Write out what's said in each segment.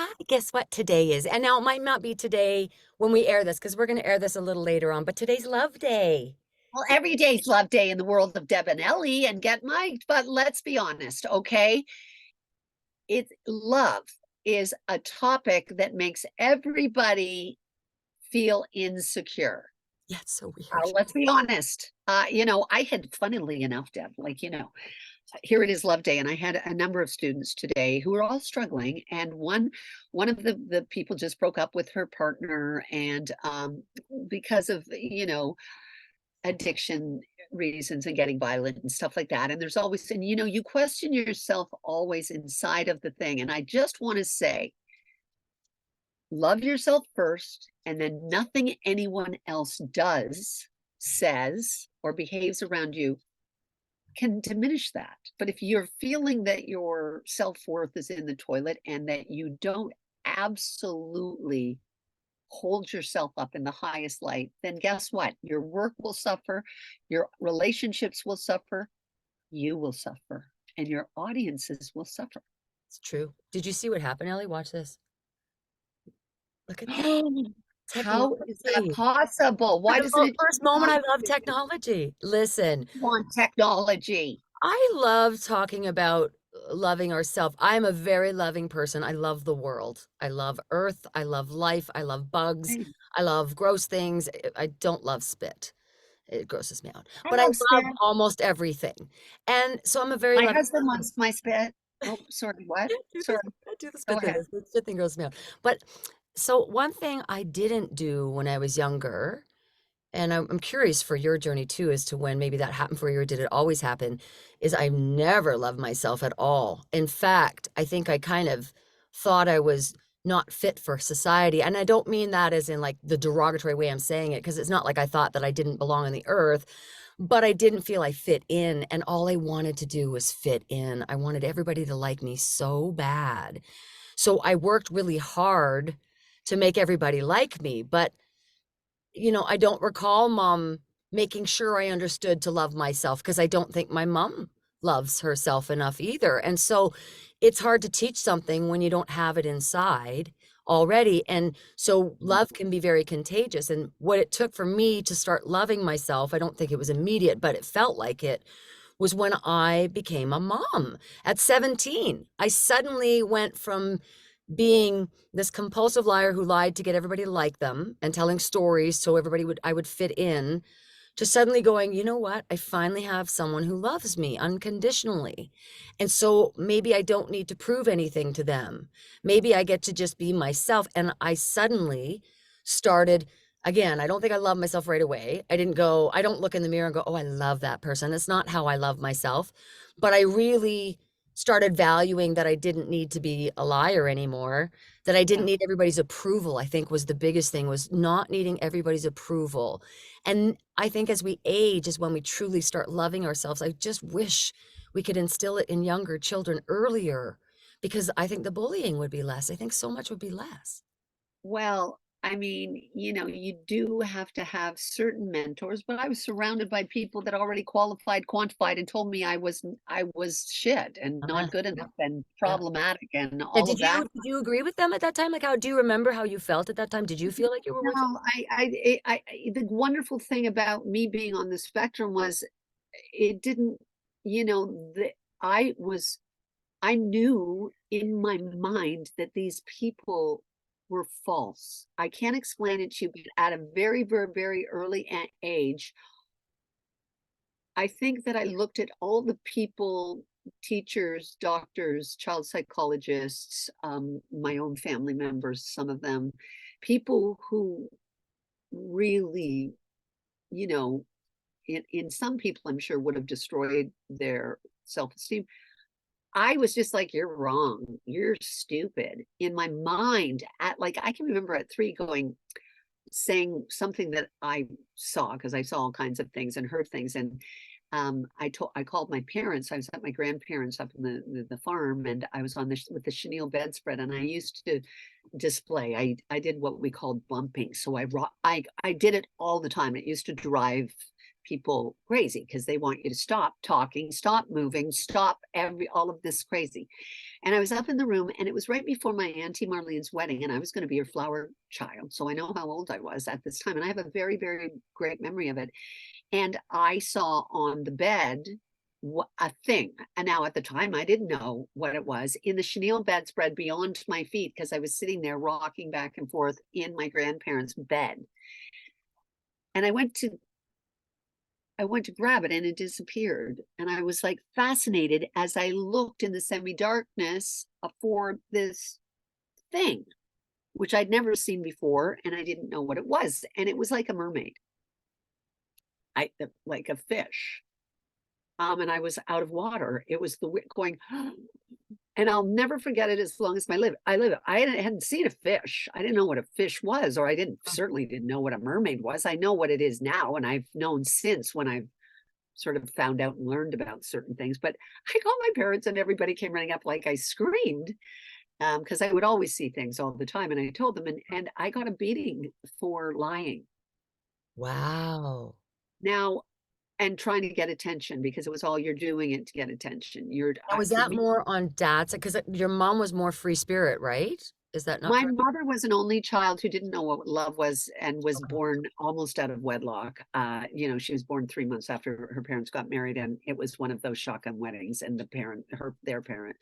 Hi, guess what today is? And now it might not be today when we air this because we're going to air this a little later on, but today's Love Day. Well, every day's love day in the world of Deb and Ellie and get mic'd, but let's be honest, okay? Love is a topic that makes everybody feel insecure. Yeah, it's so weird. Let's be honest. I had, funnily enough, Deb, here it is Love Day, and I had a number of students today who were all struggling, and one of the people just broke up with her partner, and because of addiction reasons and getting violent and stuff like that. And there's always, and you question yourself always inside of the thing. And I just want to say, love yourself first, and then nothing anyone else does, says, or behaves around you can diminish that. But if you're feeling that your self-worth is in the toilet and that you don't absolutely hold yourself up in the highest light, then guess what? Your work will suffer, your relationships will suffer, you will suffer, and your audiences will suffer. It's true. Did you see what happened, Ellie? Watch this. Look at that How is that technology. possible? For Why the doesn't it first just moment, talk I love to you? technology. Listen, Want technology? I love talking about loving ourselves. I'm a very loving person. I love the world. I love earth. I love life. I love bugs. Hey, I love gross things. I don't love spit. It grosses me out. I But I love love spit. almost everything. And so I'm a very My loving husband person. wants my spit. Oh, sorry, what? Can't do this. Sorry, Can't do the go spit thing. ahead. The spit thing grosses me out. But so one thing I didn't do when I was younger, and I'm curious for your journey too, as to when maybe that happened for you or did it always happen, is I never loved myself at all. In fact, I think I kind of thought I was not fit for society. And I don't mean that as in like the derogatory way I'm saying it, because it's not like I thought that I didn't belong on the earth, but I didn't feel I fit in. And all I wanted to do was fit in. I wanted everybody to like me so bad. So I worked really hard to make everybody like me. But I don't recall mom making sure I understood to love myself because I don't think my mom loves herself enough either. And so it's hard to teach something when you don't have it inside already. And so love can be very contagious. And what it took for me to start loving myself, I don't think it was immediate, but it felt like it was when I became a mom at 17. I suddenly went from being this compulsive liar who lied to get everybody to like them and telling stories so I would fit in, to suddenly going, you know what? I finally have someone who loves me unconditionally. And so maybe I don't need to prove anything to them. Maybe I get to just be myself. And I suddenly started, again, I don't think I love myself right away. I don't look in the mirror and go, oh, I love that person. That's not how I love myself. But I really started valuing that I didn't need to be a liar anymore, that I didn't Yeah. need everybody's approval. I think was the biggest thing, was not needing everybody's approval. And I think as we age is when we truly start loving ourselves. I just wish we could instill it in younger children earlier, because I think the bullying would be less. I think so much would be less. Well, I mean, you do have to have certain mentors, but I was surrounded by people that already qualified, quantified, and told me I was shit and Uh-huh. not good Yeah. enough and Yeah. problematic and Yeah, all of that. did you agree with them at that time? Like, how do you remember how you felt at that time? Did you feel like you were worth it? No, the wonderful thing about me being on the spectrum was it didn't, the I knew in my mind that these people were false. I can't explain it to you, but at a very, very, very early age, I think that I looked at all the people, teachers, doctors, child psychologists, my own family members, some of them, people who really, you know, in some people, I'm sure would have destroyed their self-esteem. I was just like, you're wrong. You're stupid. In my mind, I can remember at 3 saying something that I saw, because I saw all kinds of things and heard things. And I called my parents. I was at my grandparents up in the farm, and I was on with the chenille bedspread, and I used to display. I did what we called bumping. So I did it all the time. It used to drive people crazy because they want you to stop talking, stop moving, stop all of this crazy. And I was up in the room, and it was right before my Auntie Marlene's wedding, and I was going to be her flower child. So I know how old I was at this time, and I have a very, very great memory of it. And I saw on the bed a thing. And now at the time, I didn't know what it was in the chenille bedspread beyond my feet because I was sitting there rocking back and forth in my grandparents' bed. And I went to grab it and it disappeared. And I was like fascinated as I looked in the semi darkness for this thing, which I'd never seen before. And I didn't know what it was. And it was like a mermaid, like a fish. And I was out of water. It was the going, and I'll never forget it as long as I live. I hadn't seen a fish. I didn't know what a fish was, or I didn't certainly didn't know what a mermaid was. I know what it is now, and I've known since when I've sort of found out and learned about certain things. But I called my parents, and everybody came running up like I screamed because I would always see things all the time. And I told them, and I got a beating for lying. Wow. Now, and trying to get attention because it was all you're doing it to get attention. You're Now, was for that me. more on dad's? Because your mom was more free spirit, right? Is that not My correct? mother was an only child who didn't know what love was and was Okay. born almost out of wedlock. She was born 3 months after her parents got married, and it was one of those shotgun weddings. And their parent,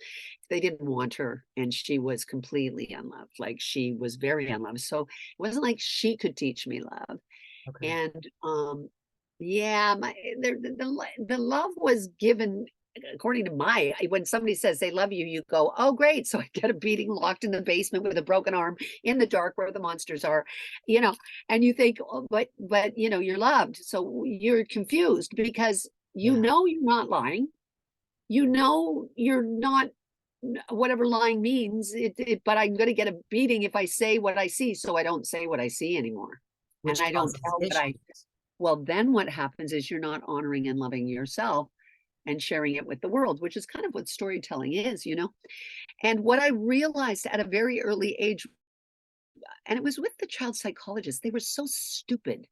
they didn't want her, and she was completely unloved. Like she was very unloved. So it wasn't like she could teach me love. Okay. And yeah, the love was given according to when somebody says they love you, you go, oh great. So I get a beating locked in the basement with a broken arm in the dark where the monsters are, you know, and you think, oh, but you're loved. So you're confused because Yeah. you're not lying. You're not whatever lying means but I'm going to get a beating if I say what I see, so I don't say what I see anymore, and Which I don't causes tell what I issues. well, then what happens is you're not honoring and loving yourself and sharing it with the world, which is kind of what storytelling is. And what I realized at a very early age, and it was with the child psychologist, they were so stupid.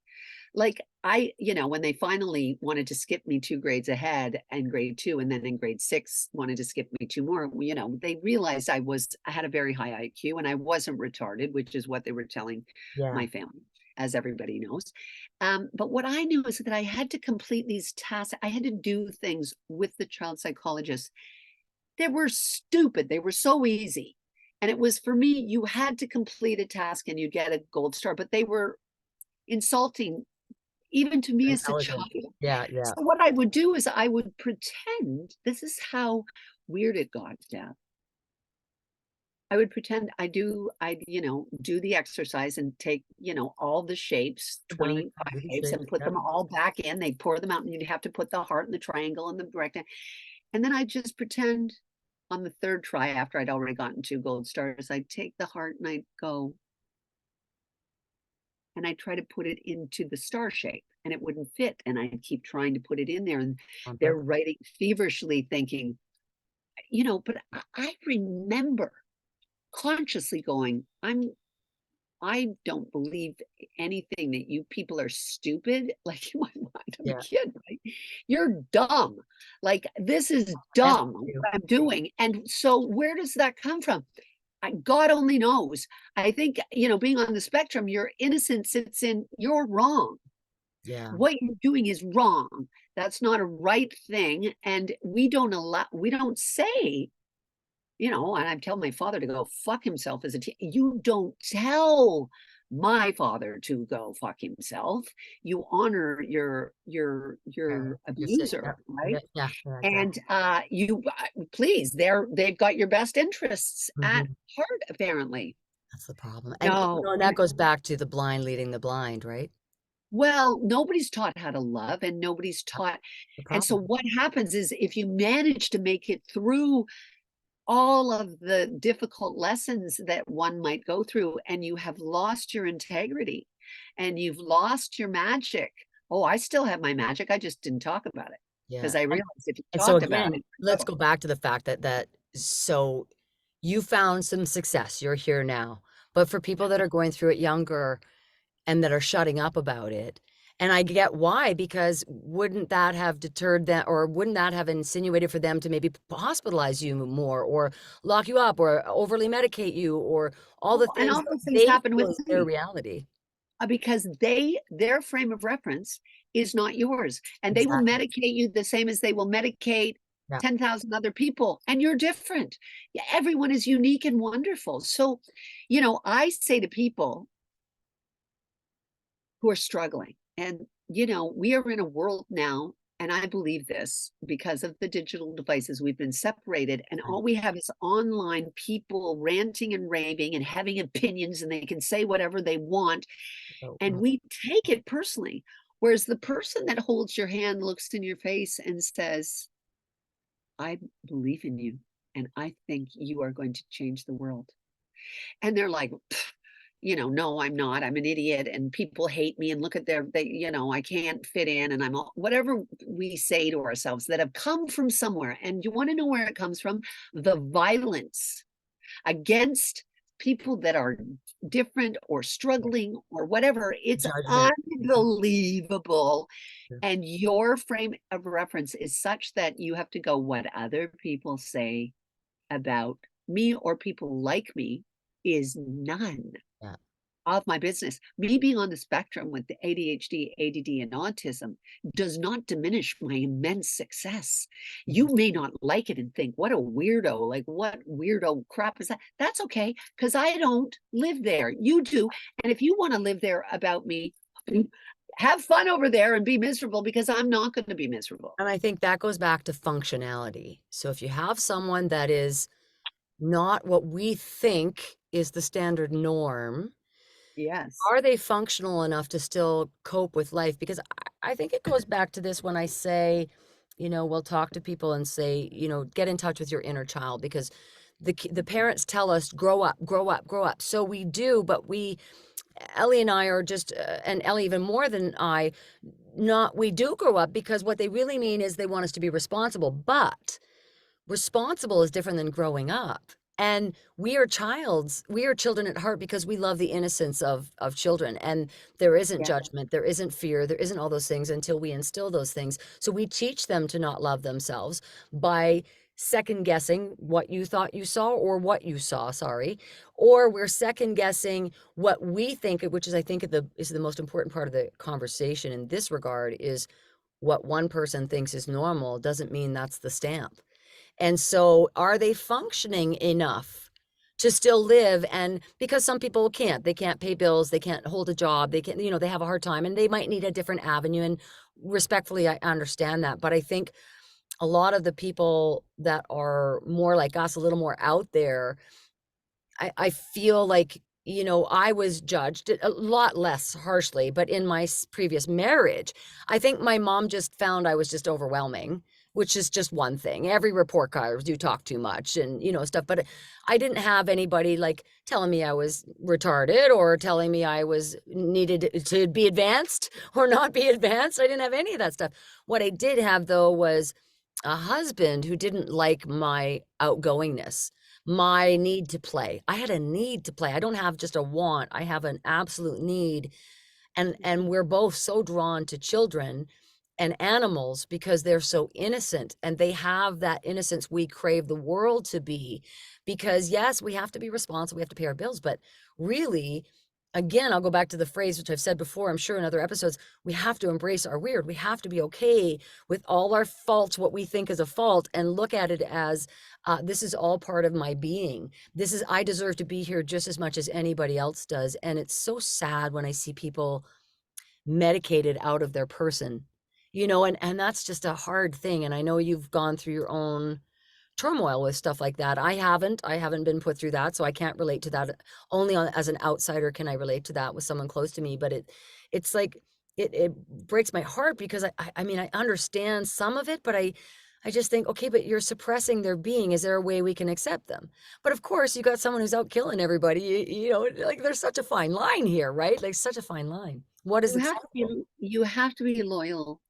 Like when they finally wanted to skip me 2 grades ahead in grade 2, and then in grade 6 wanted to skip me 2 more, they realized I had a very high IQ and I wasn't retarded, which is what they were telling Yeah. my family, as everybody knows. But what I knew is that I had to complete these tasks. I had to do things with the child psychologist. They were stupid. They were so easy. And it was for me, you had to complete a task and you get a gold star, but they were insulting even to me as a Intelligent. child. Yeah, yeah. So what I would do is I would pretend, this is how weird it got, Deb. I would pretend do the exercise and take, all the shapes, Organic 25 beauty shapes, shapes. and put Yep. them all back in. They pour them out, and you'd have to put the heart and the triangle and the rectangle. And then I'd just pretend on the third try after I'd already gotten 2 gold stars, I'd take the heart and I'd go and I'd try to put it into the star shape and it wouldn't fit. And I'd keep trying to put it in there. And On they're purpose. writing feverishly thinking, but I remember consciously going, I don't believe anything that you people are stupid. Like in my mind, I'm a Yeah. kid, right? You're dumb. Like this is Yes, dumb you. what I'm doing. And so where does that come from? God only knows. I think, being on the spectrum, your innocence sits in you're wrong. Yeah. What you're doing is wrong. That's not a right thing. And we don't say, and I tell my father to go fuck himself as a teen. You don't tell my father to go fuck himself. You honor your Just say, abuser, yeah. right? Yeah, yeah, yeah, And exactly. you please, they've got your best interests at Mhm. heart, apparently. That's the problem. And No, and that goes back to the blind leading the blind, right? well, nobody's taught how to love, and nobody's That's taught. the And so problem. what happens is if you manage to make it through all of the difficult lessons that one might go through, and you have lost your integrity and you've lost your magic. Oh, I still have my magic. I just didn't talk about it Yeah. because I realized if you And so talked about again, it, let's oh, go back to the fact that so you found some success. You're here now. But for people that are going through it younger and that are shutting up about it, And I get why, because wouldn't that have deterred them, or wouldn't that have insinuated for them to maybe hospitalize you more, or lock you up, or overly medicate you, or all the Oh, and things all that those things they happen feel with is their me. reality? Because their frame of reference is not yours, and they will Exactly. medicate you the same as they will medicate Yeah. 10,000 other people, and you're different. Yeah, everyone is unique and wonderful. So, I say to people who are struggling, and we are in a world now, and I believe this because of the digital devices, we've been separated, and Right. all we have is online people ranting and raving and having opinions, and they can say whatever they want, So, and we take it personally. Whereas the person that holds your hand looks in your face and says, I believe in you, and I think you are going to change the world. And they're like, no, I'm not. I'm an idiot, and people hate me, and look at I can't fit in, and whatever we say to ourselves that have come from somewhere. And you want to know where it comes from? The violence against people that are different or yeah, struggling or whatever. It's judgment. unbelievable. Yeah. And your frame of reference is such that you have to go, what other people say about me or people like me is none Yeah. of my business. Me being on the spectrum with the ADHD, ADD, and autism does not diminish my immense success. Mhm. You may not like it and think, what a weirdo, like what weirdo crap is that? That's okay, because I don't live there. You do. And if you want to live there about me, have fun over there and be miserable, because I'm not going to be miserable. And I think that goes back to functionality. So if you have someone that is not what we think is the standard norm, Yes. are they functional enough to still cope with life? Because I think it goes back to this when I say, we'll talk to people and say, get in touch with your inner child, because the parents tell us grow up, grow up, grow up. So we do, but Ellie and I are just, and Ellie even more than I, not we do grow up, because what they really mean is they want us to be responsible, but responsible is different than growing up. And we are children at heart, because we love the innocence of children, and there isn't Yeah. judgment, there isn't fear, there isn't all those things until we instill those things. So we teach them to not love themselves by second guessing what you thought you saw, or what you saw, sorry, or we're second guessing what we think, which is, I think, is the most important part of the conversation in this regard, is what one person thinks is normal doesn't mean that's the stamp. And so are they functioning enough to still live? And because some people can't, they can't pay bills, they can't hold a job, they can't, they have a hard time, and they might need a different avenue. And respectfully, I understand that. But I think a lot of the people that are more like us, a little more out there, I feel like, I was judged a lot less harshly, but in my previous marriage, I think my mom just found I was just overwhelming, which is just one thing. Every report card, do talk too much and, stuff. But I didn't have anybody like telling me I was retarded, or telling me I was needed to be advanced or not be advanced. I didn't have any of that stuff. What I did have, though, was a husband who didn't like my outgoingness, my need to play. I had a need to play. I don't have just a want. I have an absolute need. And we're both so drawn to children and animals, because they're so innocent, and they have that innocence we crave the world to be. Because yes, we have to be responsible, we have to pay our bills, but really, again, I'll go back to the phrase which I've said before, I'm sure in other episodes, we have to embrace our weird. We have to be okay with all our faults, what we think is a fault, and look at it as, this is all part of my being. I deserve to be here just as much as anybody else does. And it's so sad when I see people medicated out of their person, and that's just a hard thing. And I know you've gone through your own turmoil with stuff like that. I haven't been put through that, so I can't relate to that. Only as an outsider can I relate to that with someone close to me. But it's like, it breaks my heart, because I mean, I understand some of it, but I just think, okay, but you're suppressing their being. Is there a way we can accept them? But of course, you got someone who's out killing everybody. Like, there's such a fine line here, right? Like, such a fine line. What is acceptable You have to be loyal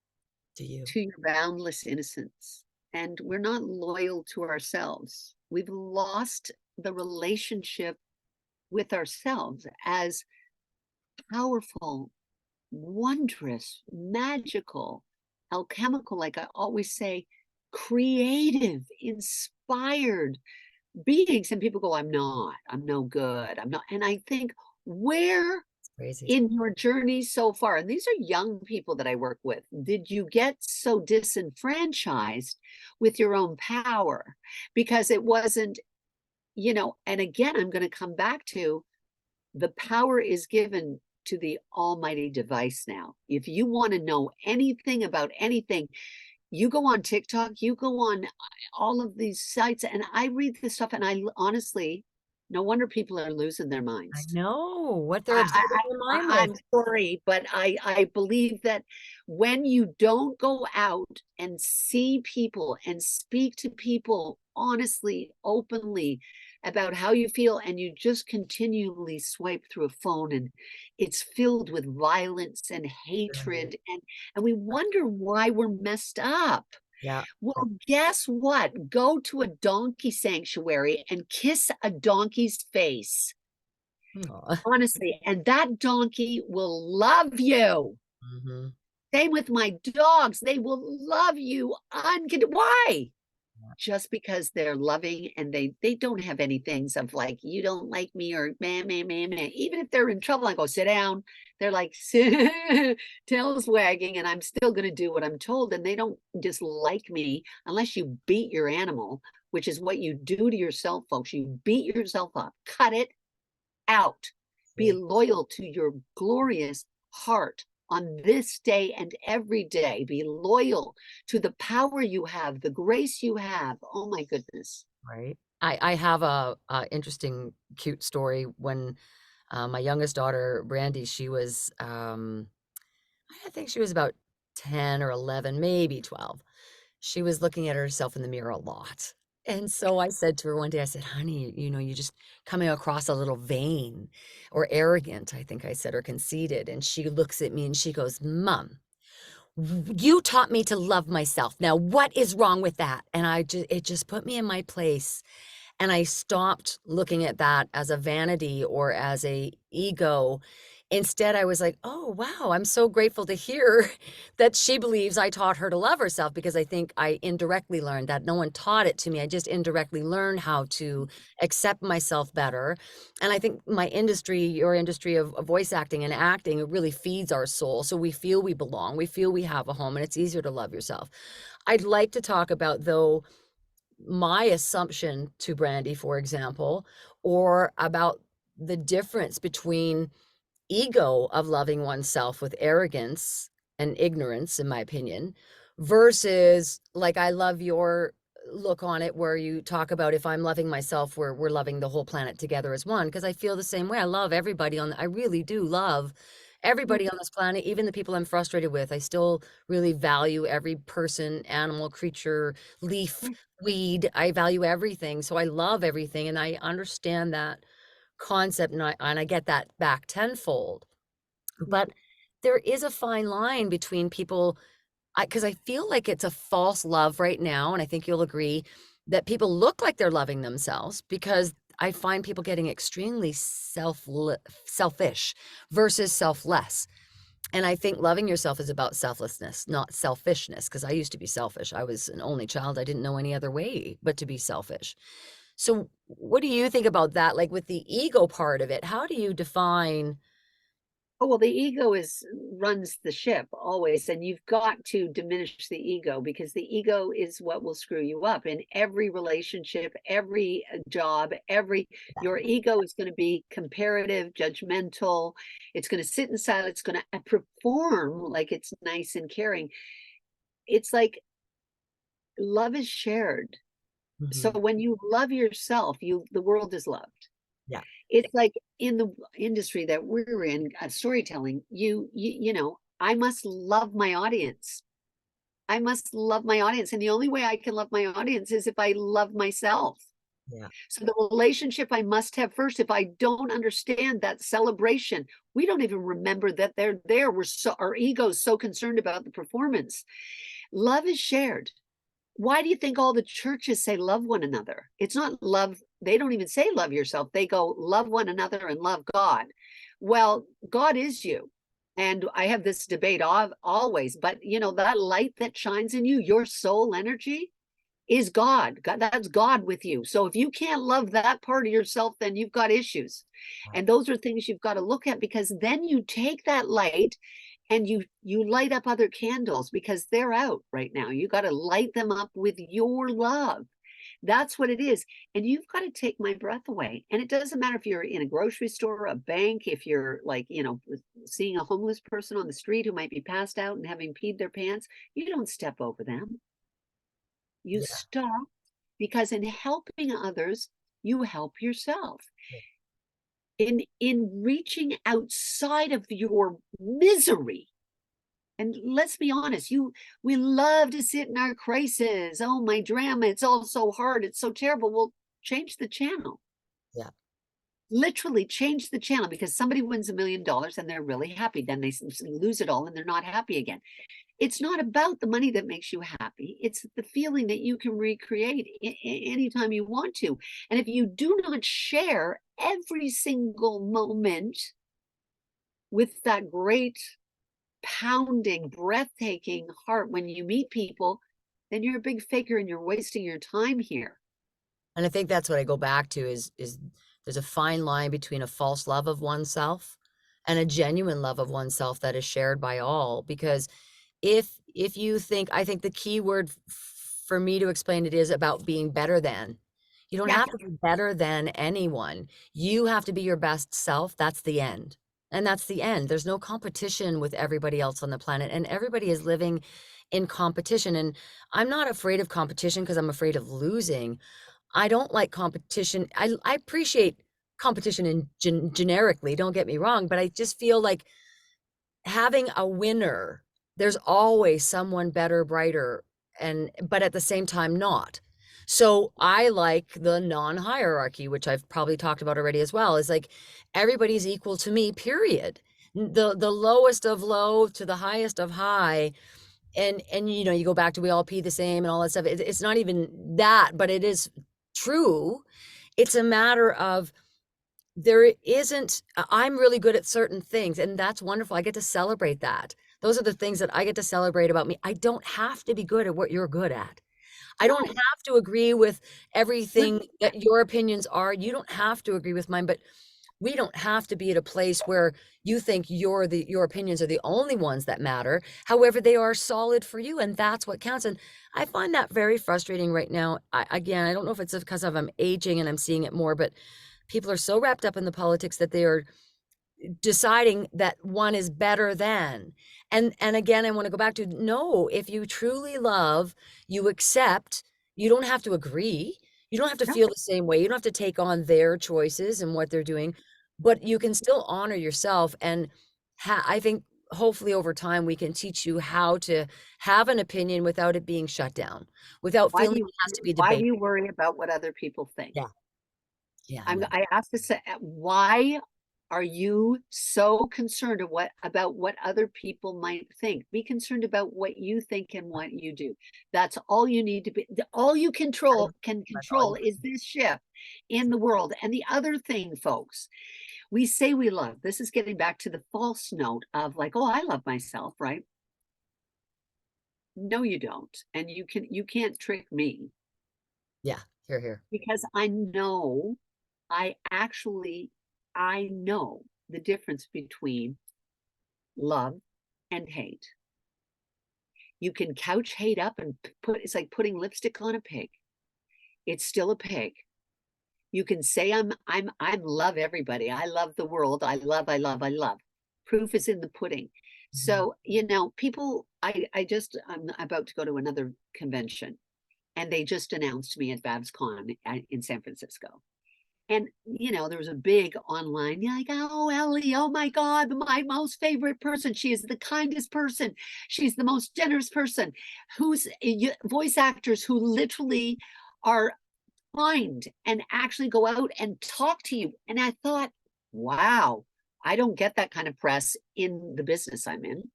to you? to your boundless innocence. And we're not loyal to ourselves. We've lost the relationship with ourselves, as powerful wondrous, magical, alchemical, like I always say, creative, inspired beings. And people go, I'm not, I'm no good, I'm not. And I think, where It's crazy. in your journey so far, and these are young people that I work with, did you get so disenfranchised with your own power? Because it wasn't, and again, I'm going to come back to the power is given to the almighty device now. If you want to know anything about anything, you go on TikTok, you go on all of these sites, and I read this stuff, and I honestly, no wonder people are losing their I minds. know what they're I, absorbing their mind I'm with. sorry, but I believe that when you don't go out and see people and speak to people honestly, openly about how you feel, and you just continually swipe through a phone and it's filled with violence and Right. hatred, and we wonder why we're messed up. Yeah. Well, guess what? Go to a donkey sanctuary and kiss a donkey's face. Aw. Honestly, and that donkey will love you. Mhm. Same with my dogs. They will love you Why? Yeah. Just because they're loving, and they don't have any things of like, you don't like me, or man, man, man, man. Even if they're in trouble, I go, sit down. They're like, tails wagging, and I'm still going to do what I'm told. And they don't dislike me unless you beat your animal, which is what you do to yourself, folks. You beat yourself up, cut it out. Be See. loyal to your glorious heart on this day and every day. Be loyal to the power you have, the grace you have. Oh my goodness. Right. I have a interesting, cute story when, my youngest daughter, Brandy, she was, I think she was about 10 or 11, maybe 12. She was looking at herself in the mirror a lot. And so I said to her one day, I said, "Honey, you're just coming across a little vain or arrogant," I think I said, or conceited. And she looks at me and she goes, "Mom, you taught me to love myself. Now, what is wrong with that?" And it just put me in my place, and I stopped looking at that as a vanity or as a ego. Instead, I was like, "Oh, wow, I'm so grateful to hear that she believes I taught her to love herself," because I think I indirectly learned that. No one taught it to me. I just indirectly learned how to accept myself better. And I think my industry, your industry of voice acting and acting, it really feeds our soul. So we feel we belong. We feel we have a home, and it's easier to love yourself. I'd like to talk about, though, my assumption to Brandy, for example, or about the difference between ego of loving oneself with arrogance and ignorance, in my opinion, versus like I love your look on it where you talk about if I'm loving myself, we're loving the whole planet together as one. Because I feel the same way. I love everybody I really do love everybody on this planet, even the people I'm frustrated with. I still really value every person, animal, creature, leaf, weed. I value everything. So I love everything. And I understand that concept, and I get that back tenfold. But there is a fine line between people, because I feel like it's a false love right now, and I think you'll agree that people look like they're loving themselves because I find people getting extremely selfish versus selfless. And I think loving yourself is about selflessness, not selfishness, because I used to be selfish. I was an only child. I didn't know any other way but to be selfish. So, what do you think about that? Like with the ego part of it, how do you define? Oh, well, the ego is runs the ship always, and you've got to diminish the ego, because the ego is what will screw you up in every relationship, every job, every your ego is going to be comparative, judgmental. It's going to sit inside, it's going to perform like it's nice and caring. It's like love is shared. So Mhm. when you love yourself, the world is loved. Yeah. It's like in the industry that we're in, storytelling, I must love my audience. I must love my audience. And the only way I can love my audience is if I love myself. Yeah. So the relationship I must have first. If I don't understand that celebration, we don't even remember that they're there. Our ego's so concerned about the performance. Love is shared. Why do you think all the churches say love one another? It's not love. They don't even say love yourself. They go love one another and love God. Well, God is you. And I have this debate always, but you know, that light that shines in you, your soul energy, is God. God. That's God with you. So if you can't love that part of yourself, then you've got issues. And those are things you've got to look at, because then you take that light and you light up other candles, because they're out right now. You got to light them up with your love. That's what it is. And you've got to take my breath away. And it doesn't matter if you're in a grocery store, a bank, if you're like, you know, seeing a homeless person on the street who might be passed out and having peed their pants, you don't step over them. You Yeah. stop, because in helping others, you help yourself. In reaching outside of your misery, and let's be honest, we love to sit in our crisis. Oh, my drama, it's all so hard, it's so terrible. Well, change the channel. Yeah. Literally change the channel, because somebody wins $1 million and they're really happy. Then they lose it all and they're not happy again. It's not about the money that makes you happy. It's the feeling that you can recreate anytime you want to. And if you do not share every single moment with that great, pounding, breathtaking heart when you meet people, then you're a big faker and you're wasting your time here. And I think that's what I go back to is there's a fine line between a false love of oneself and a genuine love of oneself that is shared by all. Because if you think, I think the key word for me to explain it is about being better than. You don't Yeah. have to be better than anyone. You have to be your best self. That's the end. And that's the end. There's no competition with everybody else on the planet, and everybody is living in competition. And I'm not afraid of competition because I'm afraid of losing. I don't like competition. I appreciate competition in generically, don't get me wrong, but I just feel like having a winner, there's always someone better, brighter, and but at the same time not. So I like the non-hierarchy, which I've probably talked about already as well, is like everybody's equal to me, period. The lowest of low to the highest of high. And you know, you go back to we all pee the same and all that stuff. It's not even that, but it is true. It's a matter of there isn't I'm really good at certain things, and that's wonderful. I get to celebrate that. Those are the things that I get to celebrate about me. I don't have to be good at what you're good at. I don't No, have to agree with we're, everything that your opinions are. You don't have to agree with mine, but we don't have to be at a place where you think your opinions are the only ones that matter. However, they are solid for you, and that's what counts. And I find that very frustrating right now. Again, I don't know if it's because of I'm aging and I'm seeing it more, but people are so wrapped up in the politics that they are deciding that one is better than. And again, I want to go back to no, if you truly love, you accept, you don't have to agree. You don't have to no, feel the same way. You don't have to take on their choices and what they're doing, but you can still honor yourself. And I think hopefully over time we can teach you how to have an opinion without it being shut down, without why feeling do it you has to be why do debated. you worry about what other people think? Yeah. Yeah, I know. I asked to say, why are you so concerned about what other people might think? Be concerned about what you think and what you do. That's all you need to be. All you can That's all control you is this shift in the world. And the other thing, folks, we say we love. This is getting back to the false note of like, oh, I love myself, right? No, you don't. And you can't trick me, yeah, here, here. because I actually, I know the difference between love and hate. You can couch hate up and it's like putting lipstick on a pig. It's still a pig. You can say I love everybody. I love the world. I love. Proof is in the pudding. Mhm. So, you know, people, I'm about to go to another convention, and they just announced me at BabsCon in San Francisco. And, you know, there was a big online, yeah, like, oh, Ellie, oh my God, my most favorite person. She is the kindest person. She's the most generous person. Who's voice actors who literally are kind and actually go out and talk to you. And I thought, wow, I don't get that kind of press in the business I'm in.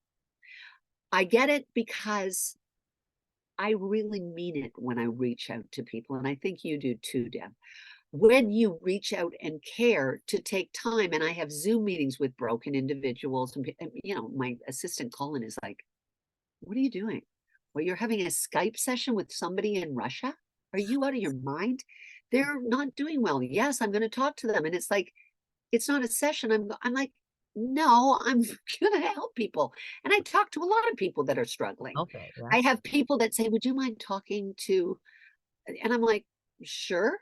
I get it because I really mean it when I reach out to people. And I think you do too, Deb. when you reach out and care to take time, and I have Zoom meetings with broken individuals, and you know, my assistant Colin is like, what are you doing? Well, you're having a Skype session with somebody in Russia? Are you out of your mind? They're not doing well. Yes, I'm going to talk to them. And it's like, it's not a session. I'm like, no, I'm going to help people. And I talk to a lot of people that are struggling. Okay, yeah, I have people that say, would you mind talking to, and I'm like, sure.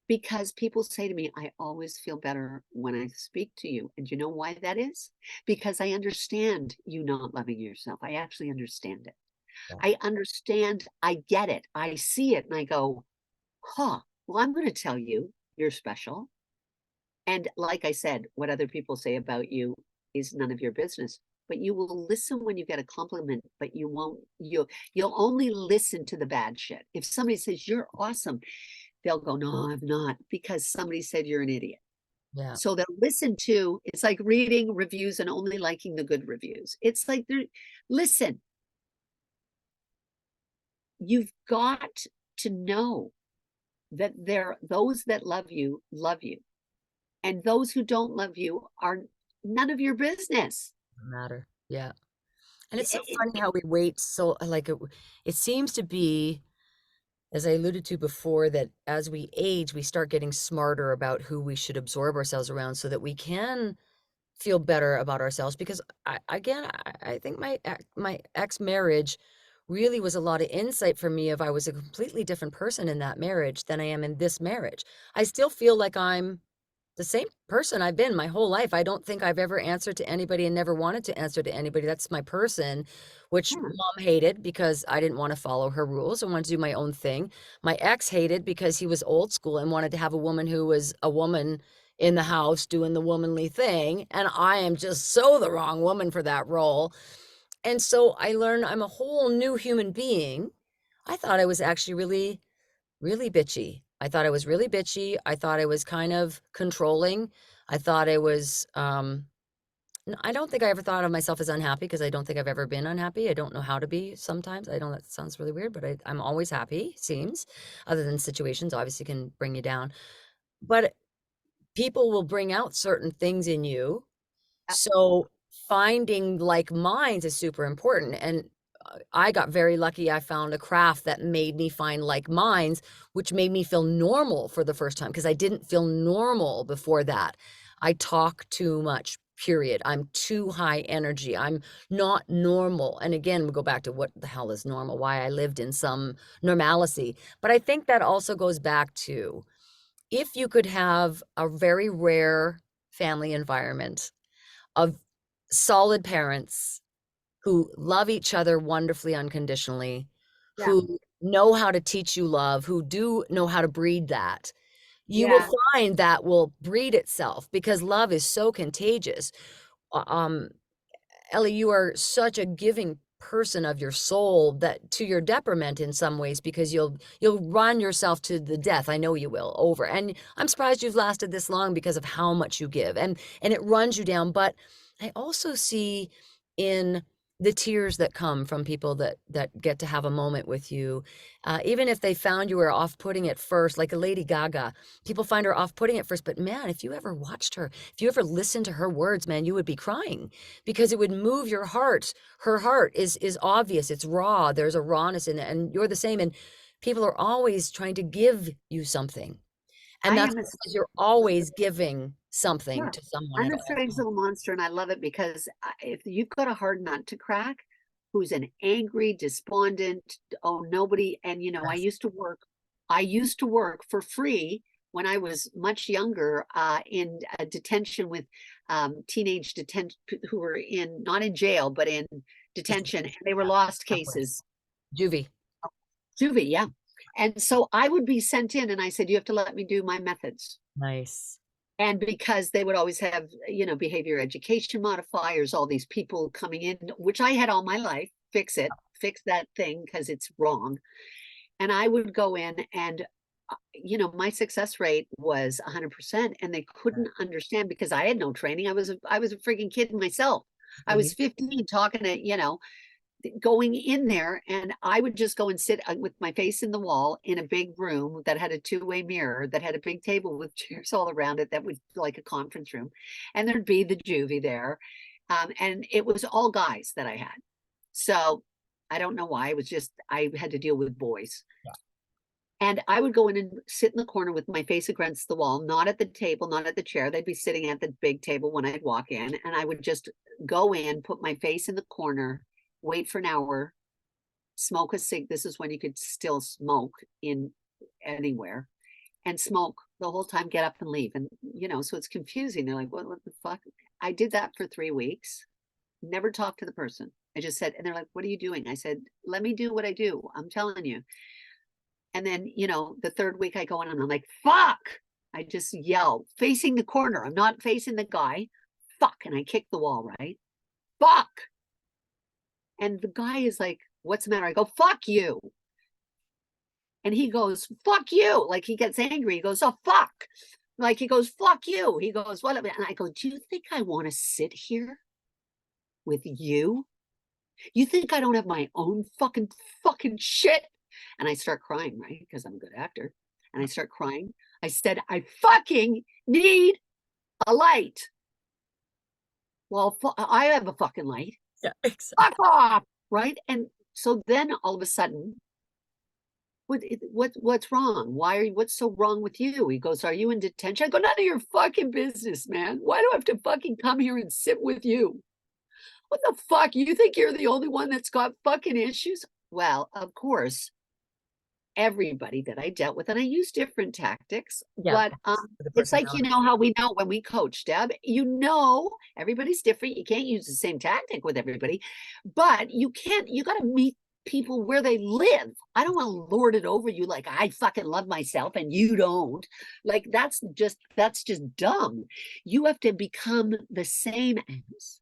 Because people say to me, I always feel better when I speak to you. And you know why that is? Because I understand you not loving yourself. I actually understand it. yeah, I understand, I get it, I see it, and I go, huh, well, I'm going to tell you you're special. And like I said, what other people say about you is none of your business. But you will listen when you get a compliment, but you won't, you'll only listen to the bad shit. If somebody says you're awesome, they'll go, no, I'm not, because somebody said you're an idiot. yeah. So they'll listen to, it's like reading reviews and only liking the good reviews. It's like they're, listen, you've got to know that there those that love you, and those who don't love you are none of your business. Doesn't matter. Yeah. And it's so It, funny how we wait so like it seems to be, as I alluded to before, that as we age, we start getting smarter about who we should absorb ourselves around so that we can feel better about ourselves. Because I think my ex marriage really was a lot of insight for me. If I was a completely different person in that marriage than I am in this marriage, I still feel like I'm the same person I've been my whole life. I don't think I've ever answered to anybody and never wanted to answer to anybody. That's my person, which yeah, mom hated because I didn't want to follow her rules. I wanted to do my own thing. My ex hated because he was old school and wanted to have a woman who was a woman in the house doing the womanly thing. And I am just so the wrong woman for that role. And so I learned I'm a whole new human being. I thought I was actually really bitchy. I thought I was really bitchy. I thought I was kind of controlling. I thought I was, I don't think I ever thought of myself as unhappy because I don't think I've ever been unhappy. I don't know how to be sometimes. I know that sounds really weird, but I'm always happy, seems, other than situations obviously can bring you down. But people will bring out certain things in you, so finding like minds is super important. And I got very lucky. I found a craft that made me find like minds, which made me feel normal for the first time because I didn't feel normal before that. I talk too much, period. I'm too high energy. I'm not normal. And again, we go back to what the hell is normal, why I lived in some normalcy. But I think that also goes back to if you could have a very rare family environment of solid parents who love each other wonderfully unconditionally, yeah, who know how to teach you love, who do know how to breed that, you will yeah. find that will breed itself because love is so contagious. Um, Ellie, you are such a giving person of your soul that to your detriment in some ways because you'll run yourself to the death. I know you will over. And I'm surprised you've lasted this long because of how much you give. And it runs you down, but I also see in the tears that come from people that get to have a moment with you, even if they found you were off-putting at first, like a Lady Gaga, people find her off-putting at first, but man, if you ever watched her, if you ever listened to her words, man, you would be crying because it would move your heart. Her heart is obvious, it's raw, there's a rawness in it, and you're the same. And people are always trying to give you something, and I that's am a because you're always giving something Yeah, to someone I'm at a all strange times. little monster, and I love it because if you've got a hard nut to crack, who's an angry, despondent, oh nobody, and you know, Yes. I used to work for free when I was much younger in detention with teenage detention who were in not in jail but in Just detention, and they were lost halfway. cases, Juvie. juvie, yeah. And so I would be sent in, and I said, you have to let me do my methods. Nice. And because they would always have, you know, behavior education modifiers, all these people coming in, which I had all my life, fix it, fix that thing because it's wrong. And I would go in and, you know, my success rate was 100%, and they couldn't understand because I had no training. I was a freaking kid myself. I But was you 15 talking to, you know, going in there, and I would just go and sit with my face in the wall in a big room that had a two-way mirror, that had a big table with chairs all around it, that was like a conference room, and there'd be the juvie there, and it was all guys that I had. So I don't know why. It was just I had to deal with boys. Yeah. And I would go in and sit in the corner with my face against the wall, not at the table, not at the chair. They'd be sitting at the big table when I'd walk in. And I would just go in, put my face in the corner, wait for an hour, smoke a cig. This is when you could still smoke in anywhere, and smoke the whole time, get up and leave. And, so it's confusing. They're like, what the fuck? I did that for 3 weeks, never talked to the person. I just said, and they're like, what are you doing? I said, let me do what I do. I'm telling you. And then, the third week I go in and I'm like, fuck. I just yell, facing the corner. I'm not facing the guy. Fuck. And I kick the wall, right? Fuck. And the guy is like, what's the matter? I go, fuck you. And he goes, fuck you. Like he gets angry. He goes, oh, fuck. Like he goes, fuck you. He goes, what? And I go, do you think I want to sit here with you? You think I don't have my own fucking shit? And I start crying, right? Because I'm a good actor. And I start crying. I said, I fucking need a light. Well, I have a fucking light. Yeah, exactly. Fuck off, right? And so then all of a sudden, what's wrong? What's so wrong with you? He goes, are you in detention? I go, none of your fucking business, man. Why do I have to fucking come here and sit with you? What the fuck? You think you're the only one that's got fucking issues? Well, of course, everybody that I dealt with, and I use different tactics, Yeah, but the it's like, personality. how we know when we coach, Deb, everybody's different. You can't use the same tactic with everybody, but you got to meet people where they live. I don't want to lord it over you like I fucking love myself and you don't. Like that's just dumb. You have to become the same as.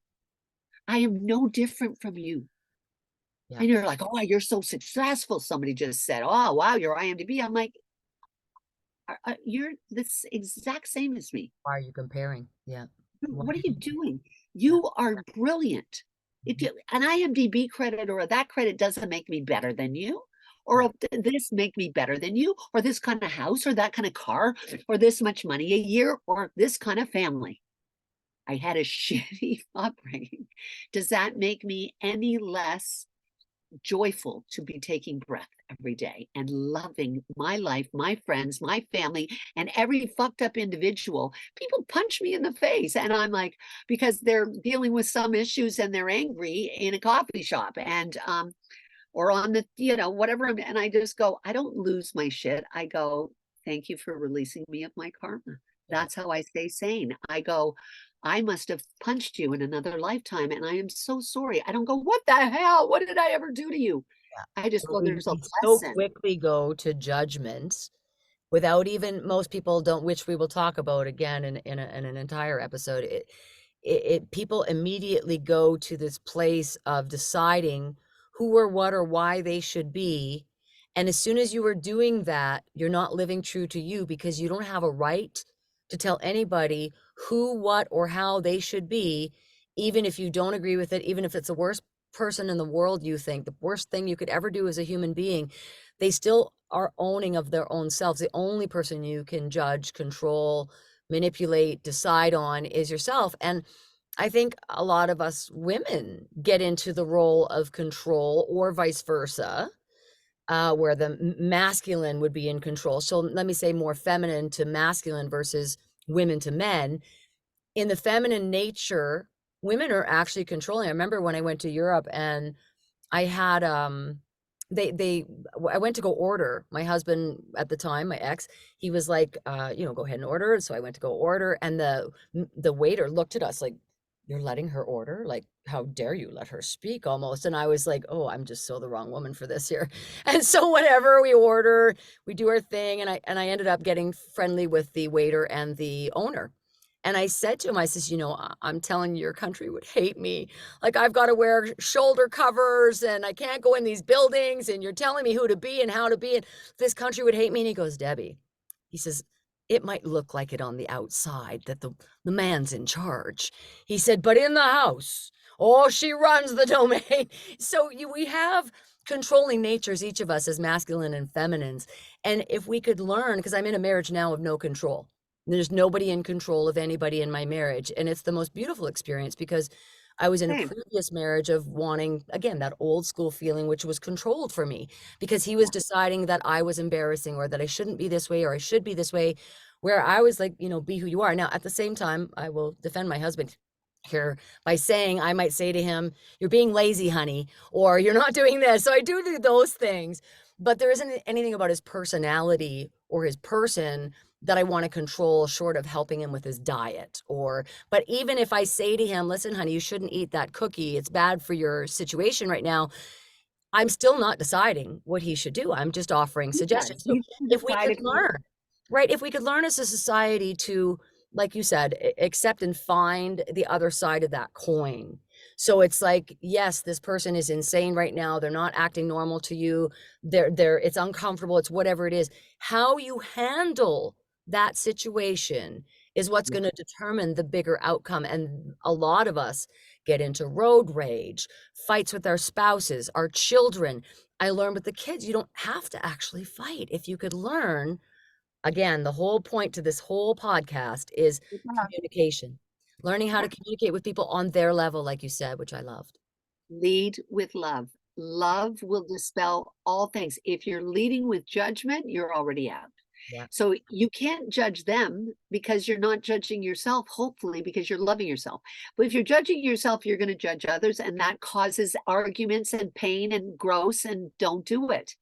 I am no different from you. Yeah. And you're like, oh, you're so successful. Somebody just said, oh, wow, you're IMDb. I'm like, you're the exact same as me. Why are you comparing? Yeah. Why What are are you you comparing? doing? Yeah. You are brilliant. Mhm. An IMDb credit or that credit doesn't make me better than you, or Right. this make me better than you, or this kind of house, or that kind of car, or this much money a year, or this kind of family. I had a shitty upbringing. Does that make me any less joyful to be taking breath every day and loving my life, my friends, my family, and every fucked up individual? People punch me in the face, and I'm like, because they're dealing with some issues and they're angry in a coffee shop, and or on the, whatever. And I just go, I don't lose my shit. I go, thank you for releasing me of my karma. Yeah. That's how I stay sane. I go, I must have punched you in another lifetime, and I am so sorry. I don't go, what the hell? What did I ever do to you? Yeah. I just But go, there's a we so lesson. quickly go to judgment without even most people don't, which we will talk about again in an entire episode. People immediately go to this place of deciding who or what or why they should be. And as soon as you are doing that, you're not living true to you because you don't have a right to tell anybody who, what, or how they should be, even if you don't agree with it, even if it's the worst person in the world, you think the worst thing you could ever do as a human being, they still are owning of their own selves. The only person you can judge, control, manipulate, decide on is yourself. And I think a lot of us women get into the role of control or vice versa, where the masculine would be in control. So let me say more feminine to masculine versus women to men. In the feminine nature, women are actually controlling. I remember when I went to Europe and I had they I went to go order. My husband at the time, my ex, he was like, go ahead and order. So I went to go order, and the waiter looked at us like, you're letting her order? Like, how dare you let her speak almost? And I was like, oh, I'm just so the wrong woman for this here. And so whenever we order, we do our thing, and I ended up getting friendly with the waiter and the owner. And I said to him, I says, I'm telling you, your country would hate me. Like, I've got to wear shoulder covers and I can't go in these buildings. And you're telling me who to be and how to be. And this country would hate me. And he goes, Debbie, he says, it might look like it on the outside that the man's in charge. He said, but in the house, oh, she runs the domain. So we have controlling natures, each of us as masculine and feminines. And if we could learn, because I'm in a marriage now of no control. There's nobody in control of anybody in my marriage. And it's the most beautiful experience because I was in a Same. previous marriage of wanting, again, that old school feeling, which was controlled for me because he was Yeah. deciding that I was embarrassing or that I shouldn't be this way or I should be this way, where I was like, be who you are. Now, at the same time, I will defend my husband here by saying, I might say to him, you're being lazy, honey, or you're not doing this. So I do those things, but there isn't anything about his personality or his person that I want to control short of helping him with his diet but even if I say to him, listen, honey, you shouldn't eat that cookie. It's bad for your situation right now. I'm still not deciding what he should do. I'm just offering Yeah, suggestions. So you can if we decide could if you learn, right, if we could learn as a society to, like you said, accept and find the other side of that coin. So it's like, yes, this person is insane right now. They're not acting normal to you. It's uncomfortable. It's whatever it is. How you handle that situation is what's yeah, going to determine the bigger outcome. And a lot of us get into road rage, fights with our spouses, our children. I learned with the kids, you don't have to actually fight. If you could learn, again, the whole point to this whole podcast is with love. communication, learning how to Yeah. communicate with people on their level, like you said, which I loved. Lead with love. Love will dispel all things. If you're leading with judgment, you're already out. Yeah. So you can't judge them because you're not judging yourself, hopefully, because you're loving yourself. But if you're judging yourself, you're going to judge others, and that causes arguments and pain and gross, and don't do it.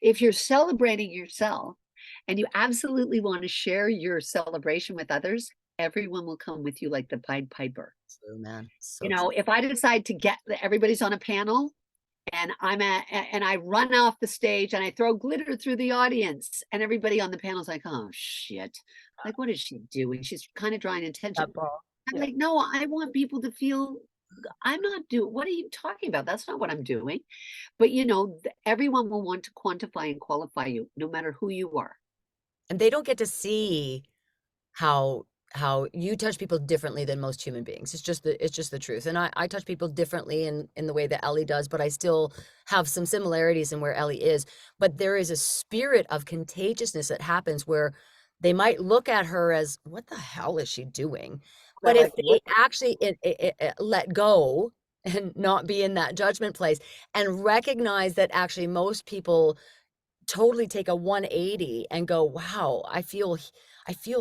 If you're celebrating yourself and you absolutely want to share your celebration with others, everyone will come with you like the Pied Piper. True, man. You So true. know, if I decide to get everybody's on a panel and and I run off the stage and I throw glitter through the audience and everybody on the panel's like, oh shit. Like, what is she doing? She's kind of drawing attention. That ball. I'm Yeah. like, no, I want people to feel I'm not doing what are you talking about? That's not what I'm doing. But everyone will want to quantify and qualify you, no matter who you are. And they don't get to see how you touch people differently than most human beings. It's just the truth. And I touch people differently in the way that Ellie does, but I still have some similarities in where Ellie is. But there is a spirit of contagiousness that happens where they might look at her as, what the hell is she doing? They're But if like, they what? actually let go and not be in that judgment place and recognize that actually most people totally take a 180 and go, wow, I feel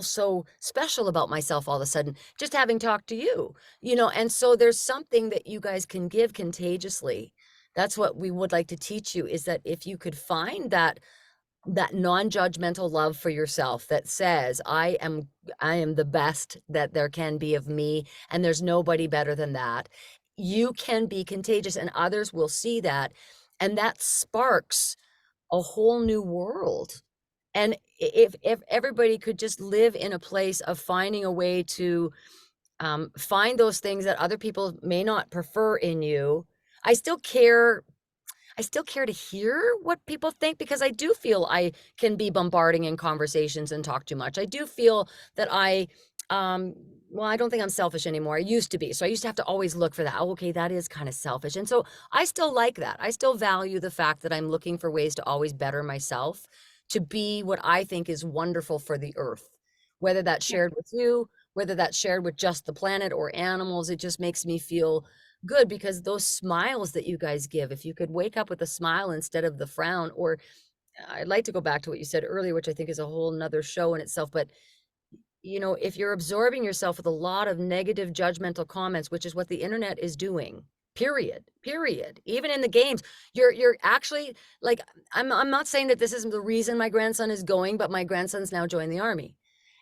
so special about myself all of a sudden just having talked to you. And so there's something that you guys can give contagiously. That's what we would like to teach you, is that if you could find that non-judgmental love for yourself that says, I am the best that there can be of me and there's nobody better than that, you can be contagious and others will see that, and that sparks a whole new world. And if everybody could just live in a place of finding a way to find those things that other people may not prefer in you. I still care I still care to hear what people think because I do feel I can be bombarding in conversations and talk too much. I do feel that um, well, I don't think I'm selfish anymore. I used to be. So I used to have to always look for that. Oh, okay, that is kind of selfish. And so I still like that. I still value the fact that I'm looking for ways to always better myself, to be what I think is wonderful for the earth, whether that's Yeah. shared with you, whether that's shared with just the planet or animals. It just makes me feel good because those smiles that you guys give, if you could wake up with a smile instead of the frown, or I'd like to go back to what you said earlier, which I think is a whole nother show in itself, but if you're absorbing yourself with a lot of negative judgmental comments, which is what the internet is doing, period, even in the games, you're actually like, I'm not saying that this isn't the reason my grandson is going, but my grandson's now joined the army.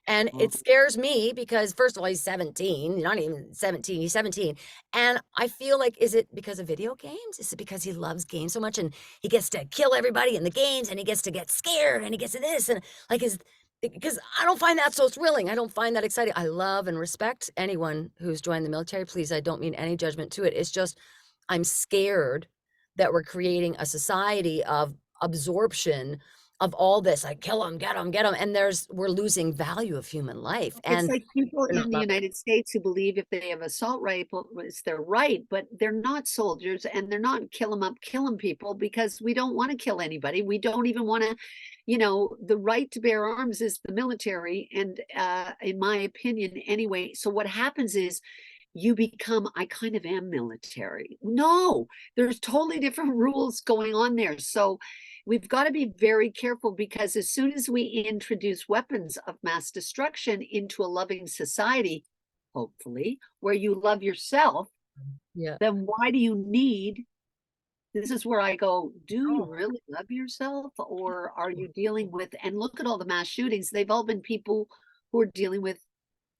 And Well, it scares me because, first of all, he's 17, not even 17, he's 17. And I feel like, is it because of video games? Is it because he loves games so much and he gets to kill everybody in the games and he gets to get scared and he gets to this and like is because I don't find that so thrilling. I don't find that exciting. I love and respect anyone who's joined the military. Please, I don't mean any judgment to it. It's just I'm scared that we're creating a society of absorption of all this, like kill them, get them, and we're losing value of human life, It's and like people they're in not the loving. United States who believe if they have assault rifle, it's their right, but they're not soldiers and they're not kill them up, killing people because we don't want to kill anybody. We don't even want to, the right to bear arms is the military. And in my opinion, anyway, so what happens is you become, I kind of am military. No, there's totally different rules going on there. So we've got to be very careful because as soon as we introduce weapons of mass destruction into a loving society, hopefully, where you love yourself, Yeah. then why do you need? This is where I go, do you Oh, really love yourself? Or are you dealing with, and look at all the mass shootings, they've all been people who are dealing with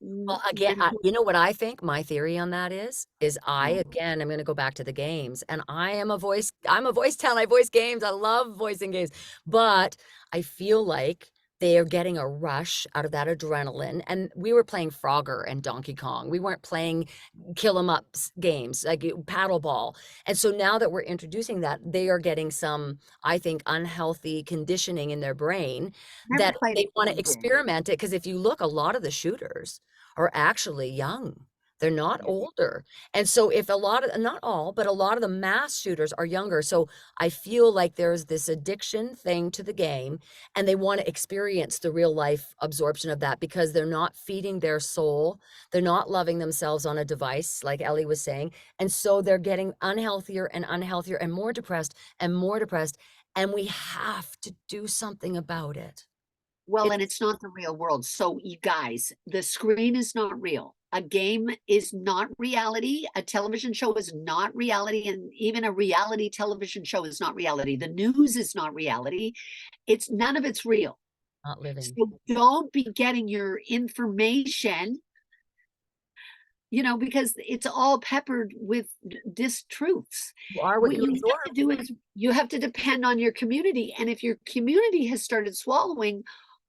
well, again, mental. you know what I think my theory on that is I, Oh, again, I'm gonna go back to the games, and I'm a voice talent, I voice games, I love voicing games, but I feel like they are getting a rush out of that adrenaline, and we were playing Frogger and Donkey Kong. We weren't playing kill 'em up games, like paddleball, and so now that we're introducing that, they are getting some, I think, unhealthy conditioning in their brain never that played they a wanna game. experiment it. Because if you look, a lot of the shooters are actually young. They're not Yeah. older. And so if a lot of, not all, but a lot of the mass shooters are younger. So I feel like there's this addiction thing to the game and they want to experience the real life absorption of that because they're not feeding their soul. They're not loving themselves on a device, like Ellie was saying. And so they're getting unhealthier and unhealthier and more depressed and more depressed. And we have to do something about it. Well, and It's it's not the real world. So, you guys, the screen is not real. A game is not reality. A television show is not reality. And even a reality television show is not reality. The news is not reality. It's none of it's real. not living. So, don't be getting your information, because it's all peppered with distruths. You are what What you you have absorb. to do is you have to depend on your community. And if your community has started swallowing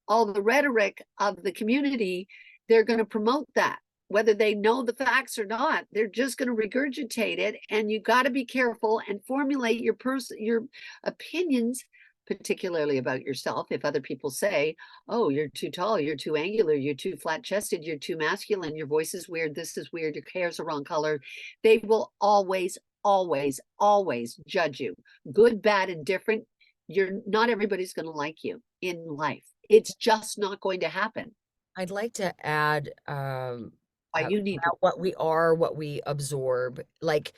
all the rhetoric of the community, they're going to promote that. Whether they know the facts or not, they're just going to regurgitate it. And you got to be careful and formulate your opinions, particularly about yourself. If other people say, "Oh, you're too tall, you're too angular, you're too flat chested, you're too masculine, your voice is weird, this is weird, your hair's the wrong color," they will always, always, always judge you, good, bad, and different. You're not everybody's going to like you in life. It's just not going to happen. I'd like to add, You need to. about what we are, what we absorb. Like,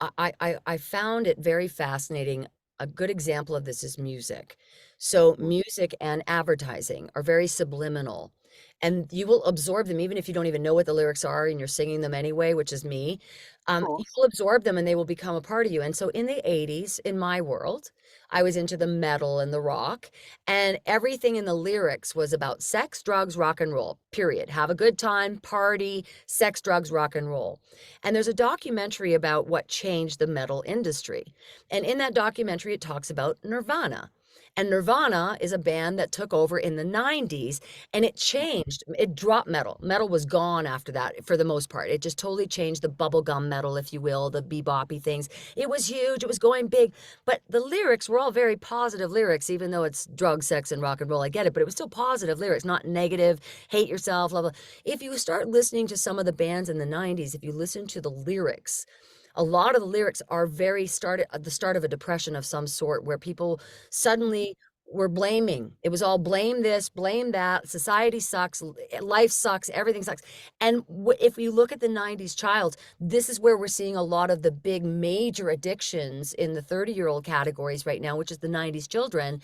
I found it very fascinating. A good example of this is music. So Of music and advertising are very subliminal, and you will absorb them even if you don't even know what the lyrics are and you're singing them anyway, which is me. You course. will absorb them and they will become a part of you. And so in the 80s, in my world, I was into the metal and the rock, and everything in the lyrics was about sex, drugs, rock and roll, period. Have a good time, party, sex, drugs, rock and roll. And there's a documentary about what changed the metal industry. And in that documentary, it talks about Nirvana. And Nirvana is a band that took over in the 90s and it changed. It dropped metal. Metal was gone after that for the most part. It just totally changed the bubblegum metal, if you will, the beboppy things. It was huge. It was going big. But the lyrics were all very positive lyrics, even though it's drug, sex, and rock and roll. I get it, but it was still positive lyrics, not negative, hate yourself, blah, blah. If you start listening to some of the bands in the 90s, if you listen to the lyrics, a lot of the lyrics are very started at the start of a depression of some sort where people suddenly were blaming. It was all blame this, blame that. Society sucks, life sucks, everything sucks. And if we look at the 90s child, this is where we're seeing a lot of the big major addictions in the 30-year-old categories right now, which is the 90s children.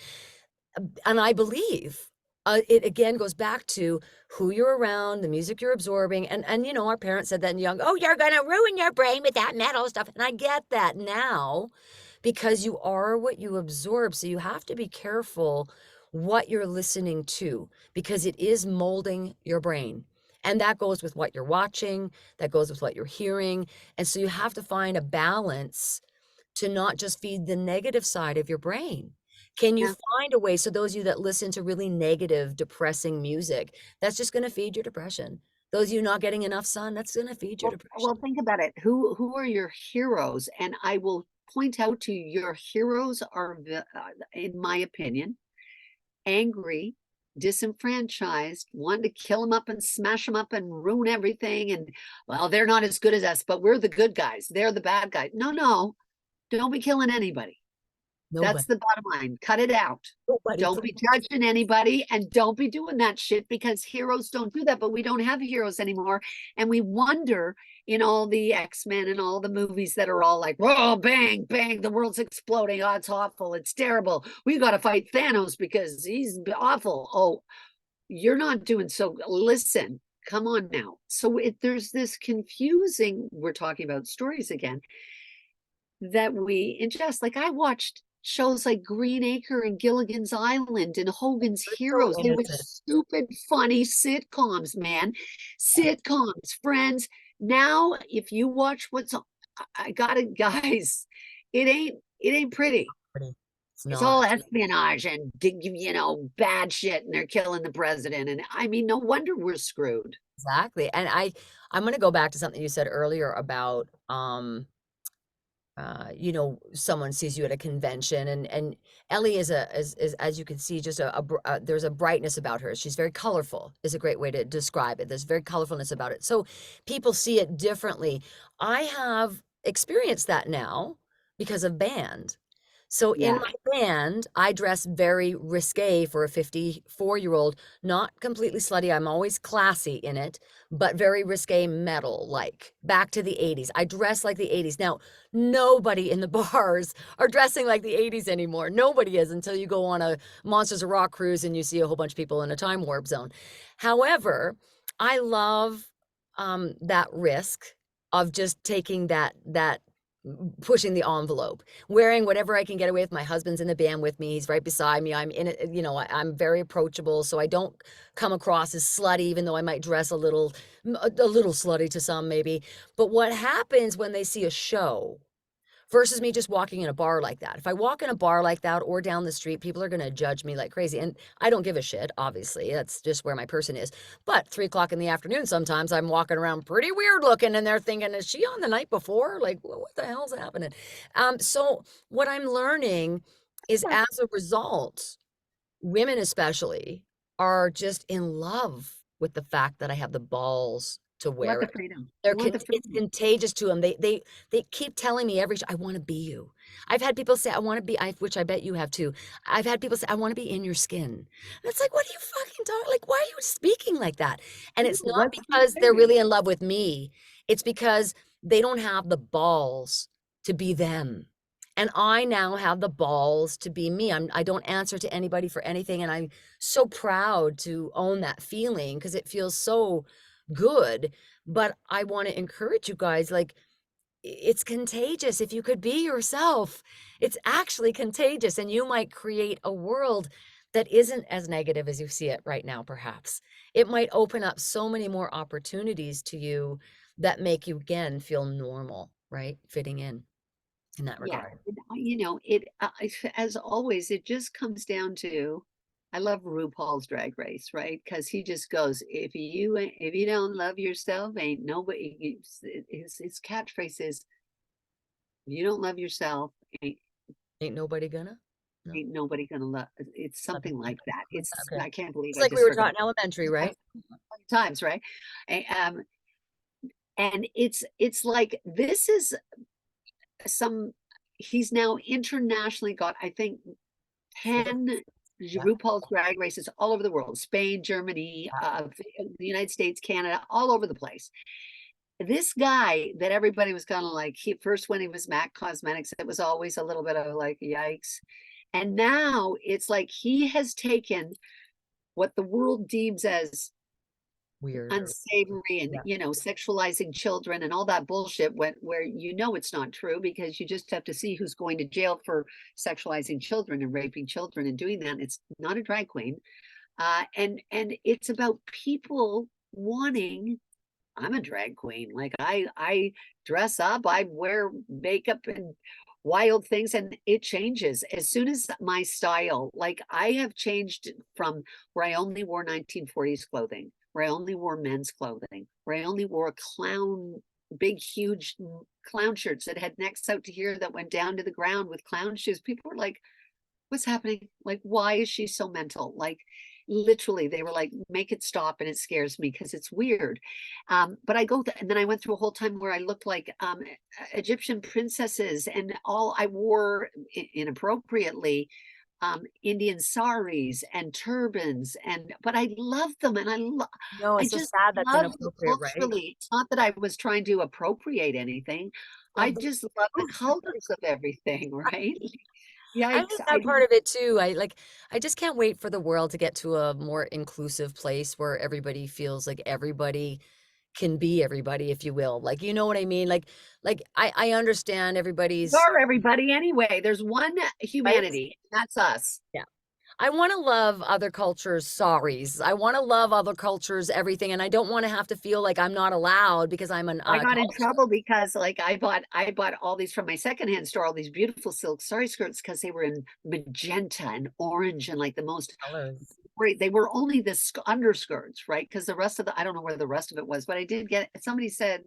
And I believe it again goes back to who you're around, the music you're absorbing, and our parents said that in young, oh, you're gonna ruin your brain with that metal stuff, and I get that now, because you are what you absorb, so you have to be careful what you're listening to because it is molding your brain. And that goes with what you're watching, that goes with what you're hearing. And so you have to find a balance to not just feed the negative side of your brain. Can you Yeah. find a way? So those of you that listen to really negative, depressing music, that's just going to feed your depression. Those of you not getting enough sun, that's going to feed your Well, depression. think about it. Who are your heroes? And I will point out to you, your heroes are, in my opinion, angry, disenfranchised, wanting to kill them up and smash them up and ruin everything. And well, they're not as good as us, but we're the good guys. They're the bad guys. No, no, don't be killing anybody. That's Nobody, the bottom line. Cut it out. nobody, Don't please. be judging anybody and don't be doing that shit because heroes don't do that, but we don't have heroes anymore. And we wonder in all the X-Men and all the movies that are all like, oh, bang, bang, the world's exploding. Oh, it's awful. It's terrible. We got to fight Thanos because he's awful. Oh, you're not doing so. Listen, come on now. So there's this confusing, we're talking about stories again, that we ingest. Like I watched shows like Green Acre and Gilligan's Island and Hogan's We're so Heroes. They were innocent. stupid, funny sitcoms, man. Sitcoms, friends. Now, if you watch what's on, I got it, guys. It ain't pretty. It's It's not. all espionage and bad shit, and they're killing the president. And I mean, no wonder we're screwed. Exactly. And I'm going to go back to something you said earlier about someone sees you at a convention, and Ellie is as you can see, just there's a brightness about her. She's very colorful, is a great way to describe it. There's very colorfulness about it. So people see it differently. I have experienced that now because of band. So in Yeah. my band, I dress very risque for a 54-year-old, not completely slutty. I'm always classy in it, but very risque metal, like back to the 80s. I dress like the 80s. Now, nobody in the bars are dressing like the 80s anymore. Nobody is until you go on a Monsters of Rock cruise and you see a whole bunch of people in a time warp zone. However, I love that risk of just taking that pushing the envelope, wearing whatever I can get away with. My husband's in the band with me. He's right beside me. I'm in it, I'm very approachable, so I don't come across as slutty, even though I might dress a little slutty to some maybe. But what happens when they see a show versus me just walking in a bar like that? If I walk in a bar like that or down the street, people are going to judge me like crazy. And I don't give a shit, obviously. That's just where my person is. But 3 o'clock in the afternoon, sometimes I'm walking around pretty weird looking and they're thinking, is she on the night before? Like, what the hell's happening? So what I'm learning is What? as a result, women especially are just in love with the fact that I have the balls to You want wear the it. freedom. They're You want the it's freedom. contagious to them. They keep telling me I want to be you. I've had people say, I want to be, which I bet you have too. I've had people say, I want to be in your skin. And it's like, what are you fucking talking? Like, why are you speaking like that? And it's not What's the because they're thing? really in love with me. It's because they don't have the balls to be them. And I now have the balls to be me. I don't answer to anybody for anything. And I'm so proud to own that feeling because it feels so good. But I want to encourage you guys, like, it's contagious. If you could be yourself, it's actually contagious. And you might create a world that isn't as negative as you see it right now, perhaps. It might open up so many more opportunities to you that make you again feel normal, right? Fitting in that Yeah, regard. as always, it just comes down to, I love RuPaul's Drag Race, right? Because he just goes, if you don't love yourself, ain't nobody. His catchphrase is, if you don't love yourself, ain't Ain't nobody gonna? No, ain't nobody gonna love. It's love you. something like that. Okay. I can't believe It's I like we just were forgot taught in elementary, right? times, right? And, and it's like this is some. He's now internationally got, I think, Six. 10 Yeah. RuPaul's Drag Races all over the world, Spain, Germany, the United States, Canada, all over the place. This guy that everybody was kind of like, he first when he was MAC Cosmetics, it was always a little bit of like, yikes. And now it's like he has taken what the world deems as Weird or unsavory and yeah. sexualizing children and all that bullshit where it's not true because you just have to see who's going to jail for sexualizing children and raping children and doing that. It's not a drag queen. And it's about people wanting, I'm a drag queen. Like I dress up, I wear makeup and wild things, and it changes as soon as my style. Like I have changed from where I only wore 1940s clothing, where I only wore men's clothing, where I only wore big, huge clown shirts that had necks out to here that went down to the ground with clown shoes. People were like, what's happening? Like, why is she so mental? Like, literally, they were like, make it stop. And it scares me because it's weird. But and then I went through a whole time where I looked like Egyptian princesses, and all I wore inappropriately Indian saris and turbans, but I love them, and No, I it's so just sad that's love the inappropriate, right? culturally. It's not that I was trying to appropriate anything. I Love the just love the colors of everything, right? I Yikes! hate I that part didn't. of it too. I just can't wait for the world to get to a more inclusive place where everybody feels like everybody can be everybody, if you will. Like, you know what I mean? I understand We everybody's are everybody anyway. There's one right. humanity, and that's us. Yeah. I want to love other cultures' sorries. I want to love other cultures' everything, and I don't want to have to feel like I'm not allowed because I'm an I got in culture. trouble because like I bought all these from my secondhand store, all these beautiful silk sari skirts because they were in magenta and orange and like the most Colors. great. They were only the underskirts, right? Because the rest of I don't know where the rest of it was, but I did get somebody said,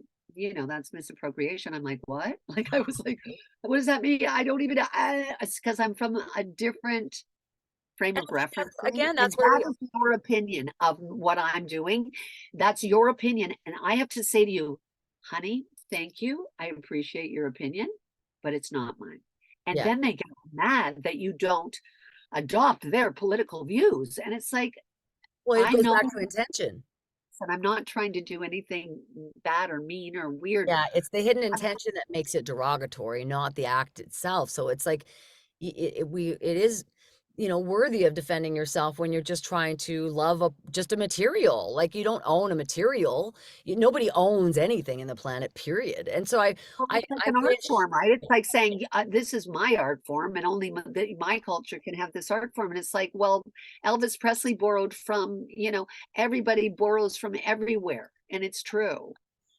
that's misappropriation. I'm like, what? Like I was like, what does that mean? I don't even it's because I'm from a different frame And of I think reference, again, and that's where that we is your opinion of what I'm doing. That's your opinion, and I have to say to you, honey, thank you, I appreciate your opinion, but it's not mine. And yeah. then they get mad that you don't adopt their political views, and it's like, Well, it I goes know, back to intention. and I'm not trying to do anything bad or mean or weird. Yeah, it's the hidden I'm intention that makes it derogatory, not the act itself. So it's like it is, worthy of defending yourself when you're just trying to love just a material. Like you don't own a material. Nobody owns anything in the planet, period. And so Well, I it's like I an art wish form, right? It's like saying, this is my art form, and only my culture can have this art form. And it's like, well, Elvis Presley borrowed from, everybody borrows from everywhere. And it's true.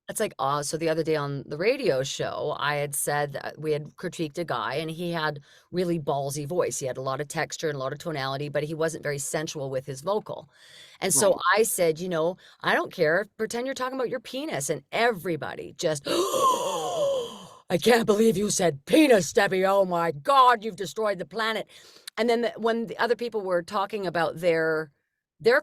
It's like, so the other day on the radio show, I had said that we had critiqued a guy and he had really ballsy voice. He had a lot of texture and a lot of tonality, but he wasn't very sensual with his vocal. And so Right. I said, I don't care. Pretend you're talking about your penis. And everybody just, I can't believe you said penis, Debbie. Oh my God, you've destroyed the planet. And then when the other people were talking about their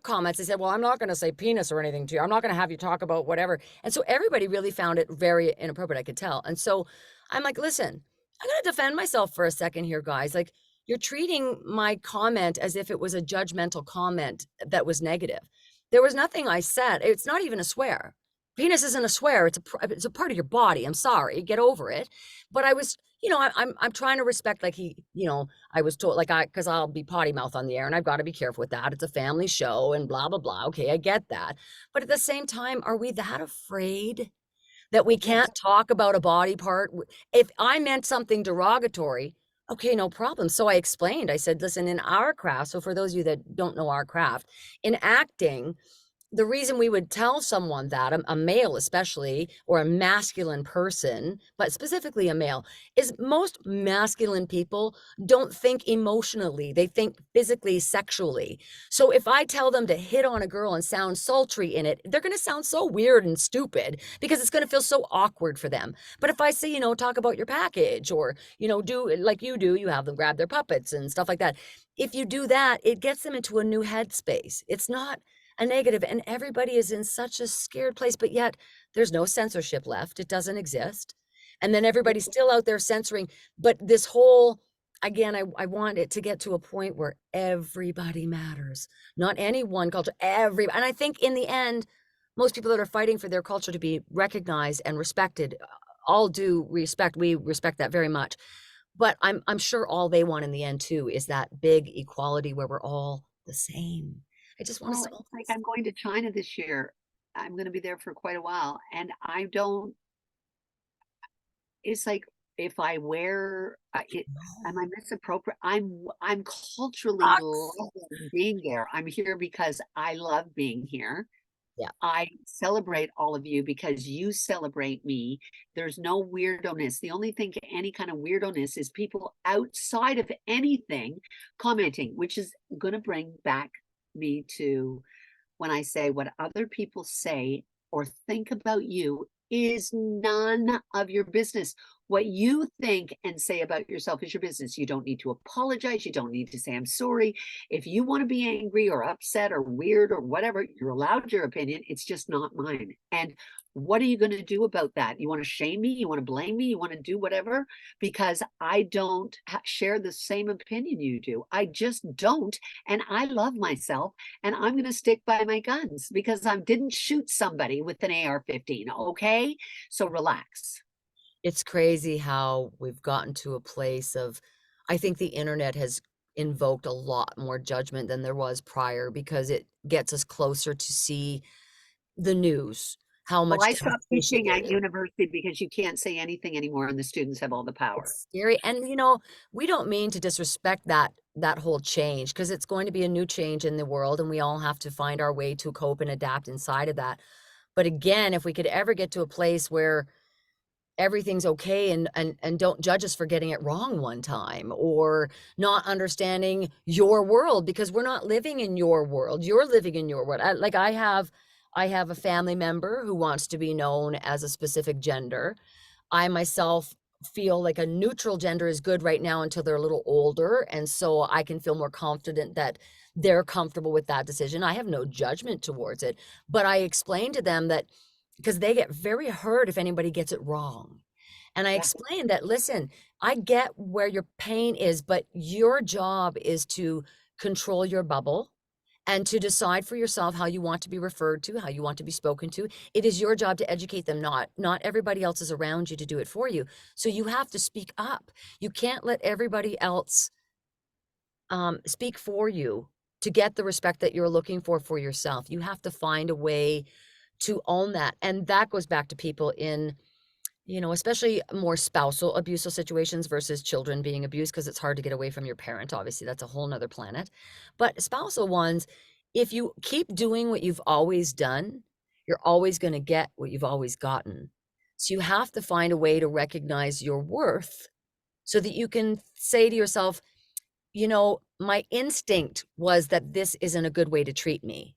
comments, they said, well, I'm not going to say penis or anything to you. I'm not going to have you talk about whatever. And so everybody really found it very inappropriate, I could tell. And so I'm like, listen, I'm going to defend myself for a second here, guys. Like, you're treating my comment as if it was a judgmental comment that was negative. There was nothing I said. It's not even a swear. Penis isn't a swear. It's a part of your body. I'm sorry. Get over it. But I was, I'm trying to respect, like I was told, like because I'll be potty mouth on the air and I've got to be careful with that. It's a family show and blah, blah, blah. Okay, I get that. But at the same time, are we that afraid that we Yes. can't talk about a body part? If I meant something derogatory, okay, no problem. So I explained. I said, listen, in our craft, so for those of you that don't know our craft, in acting, the reason we would tell someone that, a male especially, or a masculine person, but specifically a male, is most masculine people don't think emotionally. They think physically, sexually. So if I tell them to hit on a girl and sound sultry in it, they're going to sound so weird and stupid because it's going to feel so awkward for them. But if I say, talk about your package or, do like you do, you have them grab their puppets and stuff like that. If you do that, it gets them into a new headspace. It's not a negative, and everybody is in such a scared place, but yet there's no censorship left. It doesn't exist. And then everybody's still out there censoring. But this whole, again, I want it to get to a point where everybody matters, not any one culture, and I think in the end, most people that are fighting for their culture to be recognized and respected, all do respect. We respect that very much. But I'm sure all they want in the end too is that big equality where we're all the same. I just want us Well, to all it's be like the I'm same. going to China this year. I'm going to be there for quite a while, and I don't. It's like if I wear am I misappropriate? I'm culturally Sucks. loving being there. I'm here because I love being here. Yeah. I celebrate all of you because you celebrate me. There's no weirdoness. The only thing, any kind of weirdoness, is people outside of anything commenting, which is going to bring back me to when I say what other people say or think about you is none of your business. What you think and say about yourself is your business. You don't need to apologize. You don't need to say, I'm sorry. If you want to be angry or upset or weird or whatever, you're allowed your opinion. It's just not mine. And what are you going to do about that? You want to shame me? You want to blame me? You want to do whatever? Because I don't share the same opinion you do. I just don't. And I love myself and I'm going to stick by my guns because I didn't shoot somebody with an AR-15. Okay. So relax. It's crazy how we've gotten to a place of I think the internet has invoked a lot more judgment than there was prior because it gets us closer to see the news, how Well, much I stopped devastation teaching there at is. university because you can't say anything anymore and the students have all the power. It's scary, and, we don't mean to disrespect that whole change because it's going to be a new change in the world, and we all have to find our way to cope and adapt inside of that. But again, if we could ever get to a place where everything's okay and don't judge us for getting it wrong one time or not understanding your world because we're not living in your world. You're living in your world. Like I have a family member who wants to be known as a specific gender. I myself feel like a neutral gender is good right now until they're a little older. And so I can feel more confident that they're comfortable with that decision. I have no judgment towards it. But I explain to them that because they get very hurt if anybody gets it wrong. And I Yeah. explained that, listen, I get where your pain is, but your job is to control your bubble and to decide for yourself how you want to be referred to, how you want to be spoken to. It is your job to educate them, not everybody else is around you to do it for you. So you have to speak up. You can't let everybody else speak for you to get the respect that you're looking for yourself. You have to find a way to own that. And that goes back to people in especially more spousal abusive situations versus children being abused because it's hard to get away from your parent. Obviously, that's a whole nother planet. But spousal ones, if you keep doing what you've always done, you're always going to get what you've always gotten. So you have to find a way to recognize your worth so that you can say to yourself, my instinct was that this isn't a good way to treat me.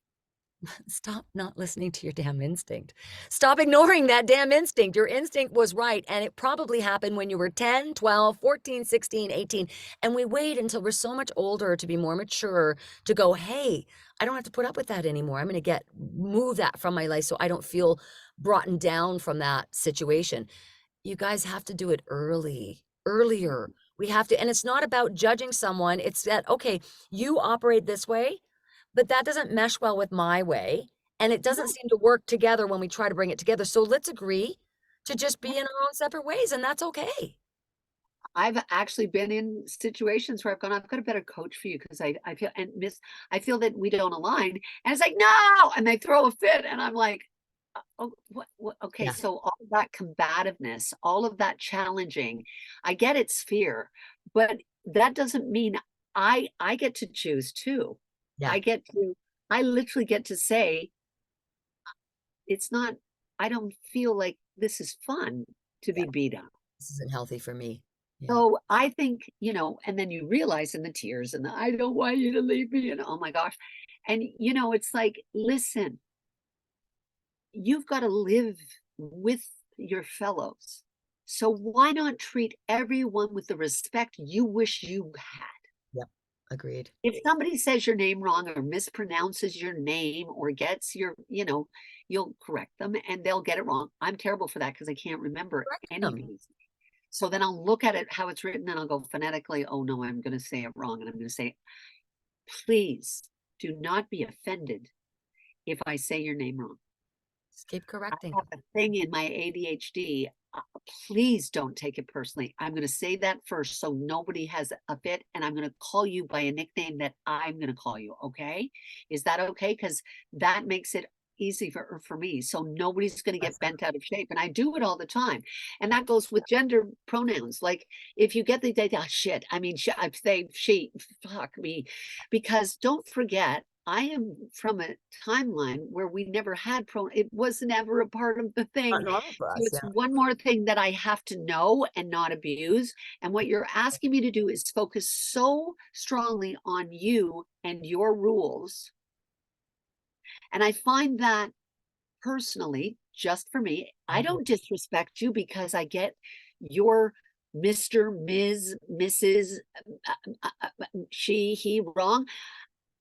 Stop not listening to your damn instinct. Stop ignoring that damn instinct. Your instinct was right, and it probably happened when you were 10, 12, 14, 16, 18. And we wait until we're so much older to be more mature to go, hey, I don't have to put up with that anymore. I'm going to move that from my life so I don't feel brought down from that situation. You guys have to do it earlier. We have to, and it's not about judging someone. It's that, okay, you operate this way, but that doesn't mesh well with my way. And it doesn't No, seem to work together when we try to bring it together. So let's agree to just be in our own separate ways, and that's okay. I've actually been in situations where I've got a better coach for you because I feel and miss I feel that we don't align. And it's like, no, and they throw a fit, and I'm like, oh, what okay, Yeah, so all of that combativeness, all of that challenging, I get it's fear, but that doesn't mean I get to choose too. yeah, I get to I literally get to say, it's not, I don't feel like this is fun to yeah. be beat up. This isn't healthy for me. Yeah. So I think, and then you realize in the tears and the, I don't want you to leave me. And oh my gosh. And, it's like, listen, you've got to live with your fellows. So why not treat everyone with the respect you wish you had? Yep. Agreed. If somebody says your name wrong or mispronounces your name or gets you'll correct them and they'll get it wrong. I'm terrible for that because I can't remember Correct them. anything. So then I'll look at it how it's written and I'll go phonetically, oh no, I'm going to say it wrong. And I'm going to say, please do not be offended if I say your name wrong. Just keep I correcting have them. a thing in my ADHD. Please don't take it personally. I'm going to say that first so nobody has a fit, and I'm going to call you by a nickname that I'm going to call you. Okay. Is that okay? Because that makes it easy for me. So nobody's going to get That's bent out of shape. And I do it all the time. And that goes with gender pronouns. Like if you get the data, shit, I mean, I say she, fuck me. Because don't forget, I am from a timeline where we never had it was never a part of the not thing. normal for So us. it's Yeah. one more thing that I have to know and not abuse. And what you're asking me to do is focus so strongly on you and your rules. And I find that personally, just for me, I Mhm. don't disrespect you because I get you're Mr., Ms., Mrs., she, he, wrong.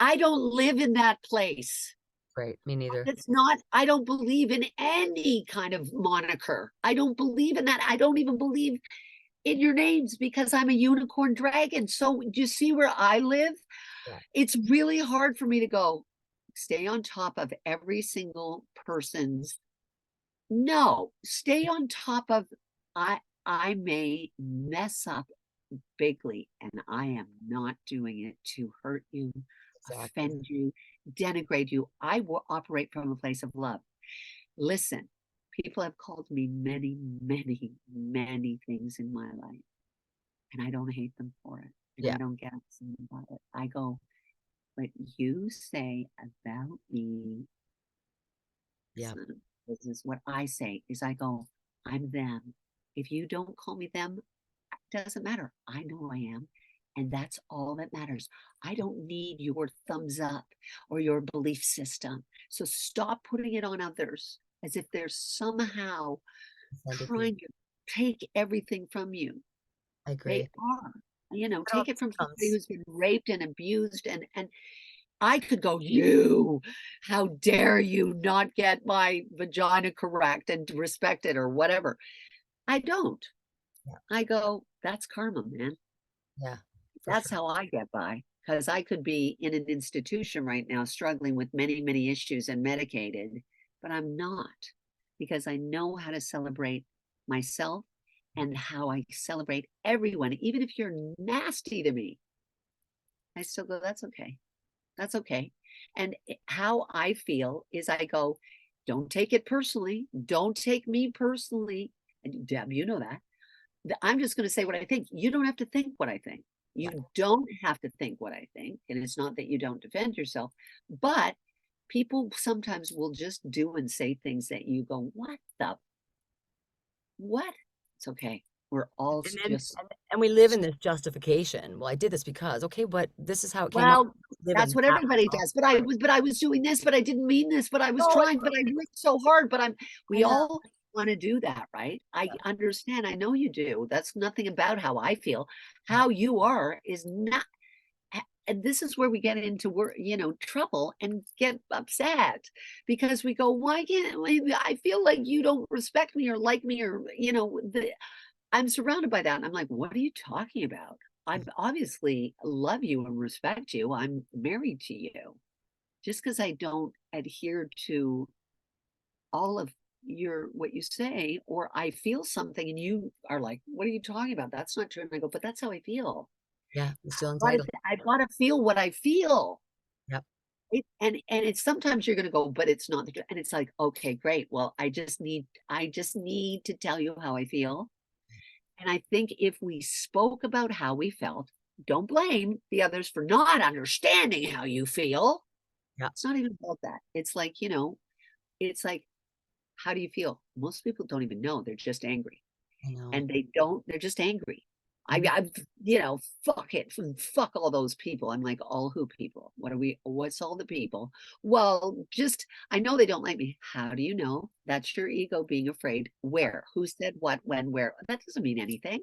I don't live in that place. Right. Me neither. It's not, I don't believe in any kind of moniker. I don't believe in that. I don't even believe in your names because I'm a unicorn dragon. So do you see where I live? Yeah. It's really hard for me to go stay on top of every single person's. No, stay on top of, I I may mess up bigly, and I am not doing it to hurt you, Exactly. offend you, denigrate you. I will operate from a place of love. Listen, people have called me many, many, many things in my life, and I don't hate them for it, and Yeah. I don't get upset about it. I go, what you say about me, Yeah. this is what I say, is I go, I'm them. If you don't call me them, it doesn't matter. I know who I am. And that's all that matters. I don't need your thumbs up or your belief system. So stop putting it on others as if they're somehow Offended you. trying to take everything from you. I They agree. are. It all Take it from somebody comes. who's been raped and abused, and I could go, you, how dare you not get my vagina correct and respect it or whatever. I don't. Yeah. I go, that's karma, man. Yeah. For That's sure. how I get by. Because I could be in an institution right now struggling with many, many issues and medicated, but I'm not because I know how to celebrate myself and how I celebrate everyone. Even if you're nasty to me, I still go, that's okay. That's okay. And how I feel is I go, don't take it personally. Don't take me personally. And Deb, you know that. I'm just going to say what I think. You don't have to think what I think. Yeah. You don't have to think what I think. And it's not that you don't defend yourself, but people sometimes will just do and say things that you go, what the, what? It's okay. We're all And then just, and we live in this justification. Well, I did this because, okay, but this is how it came up. well, Live that's in what that everybody all does. the time. But I was doing this, but I didn't mean this, but I was No, trying, but I worked so hard, but I we know. all want to do that, right? I Yeah. understand. I know you do. That's nothing about how I feel. Yeah. How you are is not, and this is where we get into work, trouble and get upset because we go, why can't I feel like you don't respect me or like me or I'm surrounded by that. And I'm like, what are you talking about? I obviously love you and respect you. I'm married to you. Just because I don't adhere to all of your what you say, or I feel something and you are like, what are you talking about? That's not true. And I go, but that's how I feel. Yeah. You're still Why entitled. I gotta feel what I feel. Yep. And it's sometimes you're gonna go, but it's not the truth. And it's like, okay, great. Well, I just need to tell you how I feel. And I think if we spoke about how we felt, don't blame the others for not understanding how you feel. Yeah. It's not even about that. It's like, it's like, how do you feel? Most people don't even know. They're just angry. I know. And they don't, they're just angry. Mhm. Fuck it, fuck all those people. I'm like, all who people? What's all the people? Well, just, I know they don't like me. How do you know? That's your ego being afraid. Where? Who said what, when, where? That doesn't mean anything.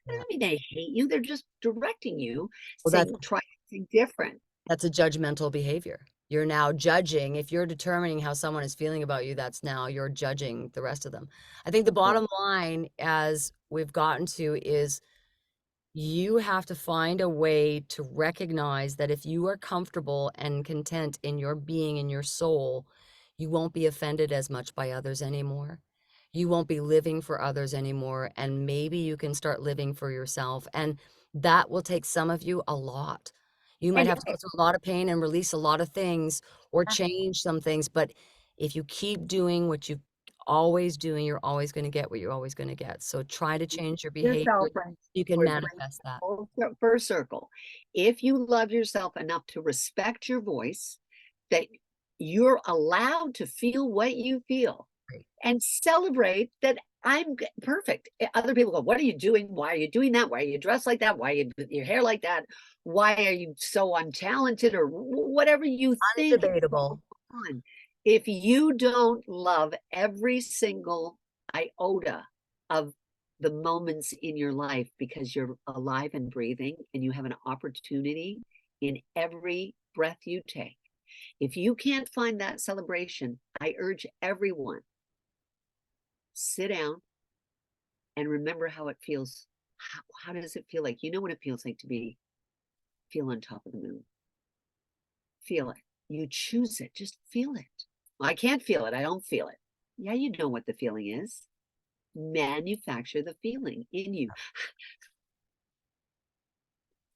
That Yeah. doesn't mean they hate you. They're just directing you, Well, that's saying, try something different. That's a judgmental behavior. You're now judging. If you're determining how someone is feeling about you, that's now you're judging the rest of them. I think the Right. bottom line, as we've gotten to, is you have to find a way to recognize that if you are comfortable and content in your being, in your soul, you won't be offended as much by others anymore. You won't be living for others anymore. And maybe you can start living for yourself. And that will take some of you a lot. You might And have to go through a lot of pain and release a lot of things or uh, change some things. But if you keep doing what you always doing, you're always going to get what you're always going to get. So try to change your behavior. yourself brings You can or brings manifest that. full first circle. If you love yourself enough to respect your voice, that you're allowed to feel what you feel Right. and celebrate that perfect. Other people go, what are you doing? Why are you doing that? Why are you dressed like that? Why are you with your hair like that? Why are you so untalented or whatever you think is going Undebatable. on? If you don't love every single iota of the moments in your life because you're alive and breathing and you have an opportunity in every breath you take. If you can't find that celebration, I urge everyone, sit down and remember how it feels. How does it feel like? You know what it feels like to feel on top of the moon. Feel it. You choose it. Just feel it. Well, I can't feel it. I don't feel it. Yeah, you know what the feeling is. Manufacture the feeling in you.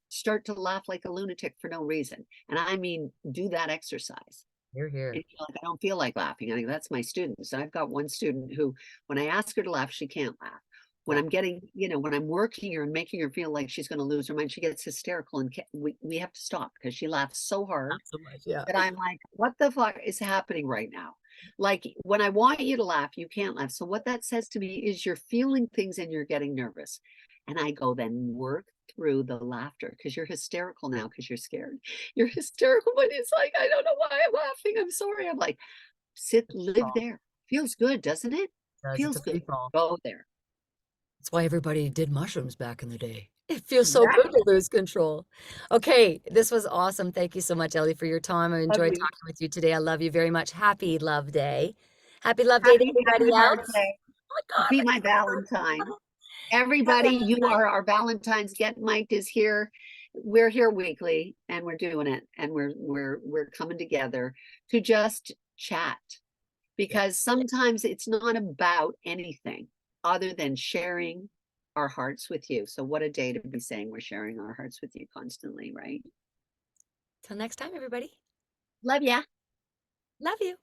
Start to laugh like a lunatic for no reason. And I mean, do that exercise. You're And here. you're like, I don't feel like laughing. I think that's my students. I've got one student who, when I ask her to laugh, she can't laugh. When Yeah, I'm getting, when I'm working her and making her feel like she's going to lose her mind, she gets hysterical and we have to stop because she laughs so hard not so much. Yeah. that I'm like, what the fuck is happening right now? Like when I want you to laugh, you can't laugh. So what that says to me is you're feeling things and you're getting nervous. And I go, then work through the laughter because you're hysterical now because you're scared. You're hysterical, but it's like, I don't know why I'm laughing. I'm sorry. I'm like, live Fall. there. Feels good, doesn't it? Does it's Feels a free good. fall. Go there. That's why everybody did mushrooms back in the day. It feels so good Exactly. to lose control. Okay, this was awesome. Thank you so much, Ellie, for your time. I Love enjoyed you. talking with you today. I love you very much. Happy Love Day. Happy Love Day to Happy everybody Heart else. Day. Oh my God, Be look my at Valentine. that. Everybody, Happy you are our Valentines. Get Mike is here. We're here weekly and we're doing it and we're coming together to just chat Yeah, because sometimes it's not about anything other than sharing our hearts with you. So what a day to be saying we're sharing our hearts with you constantly, right? till next time, everybody. Love ya. Love you.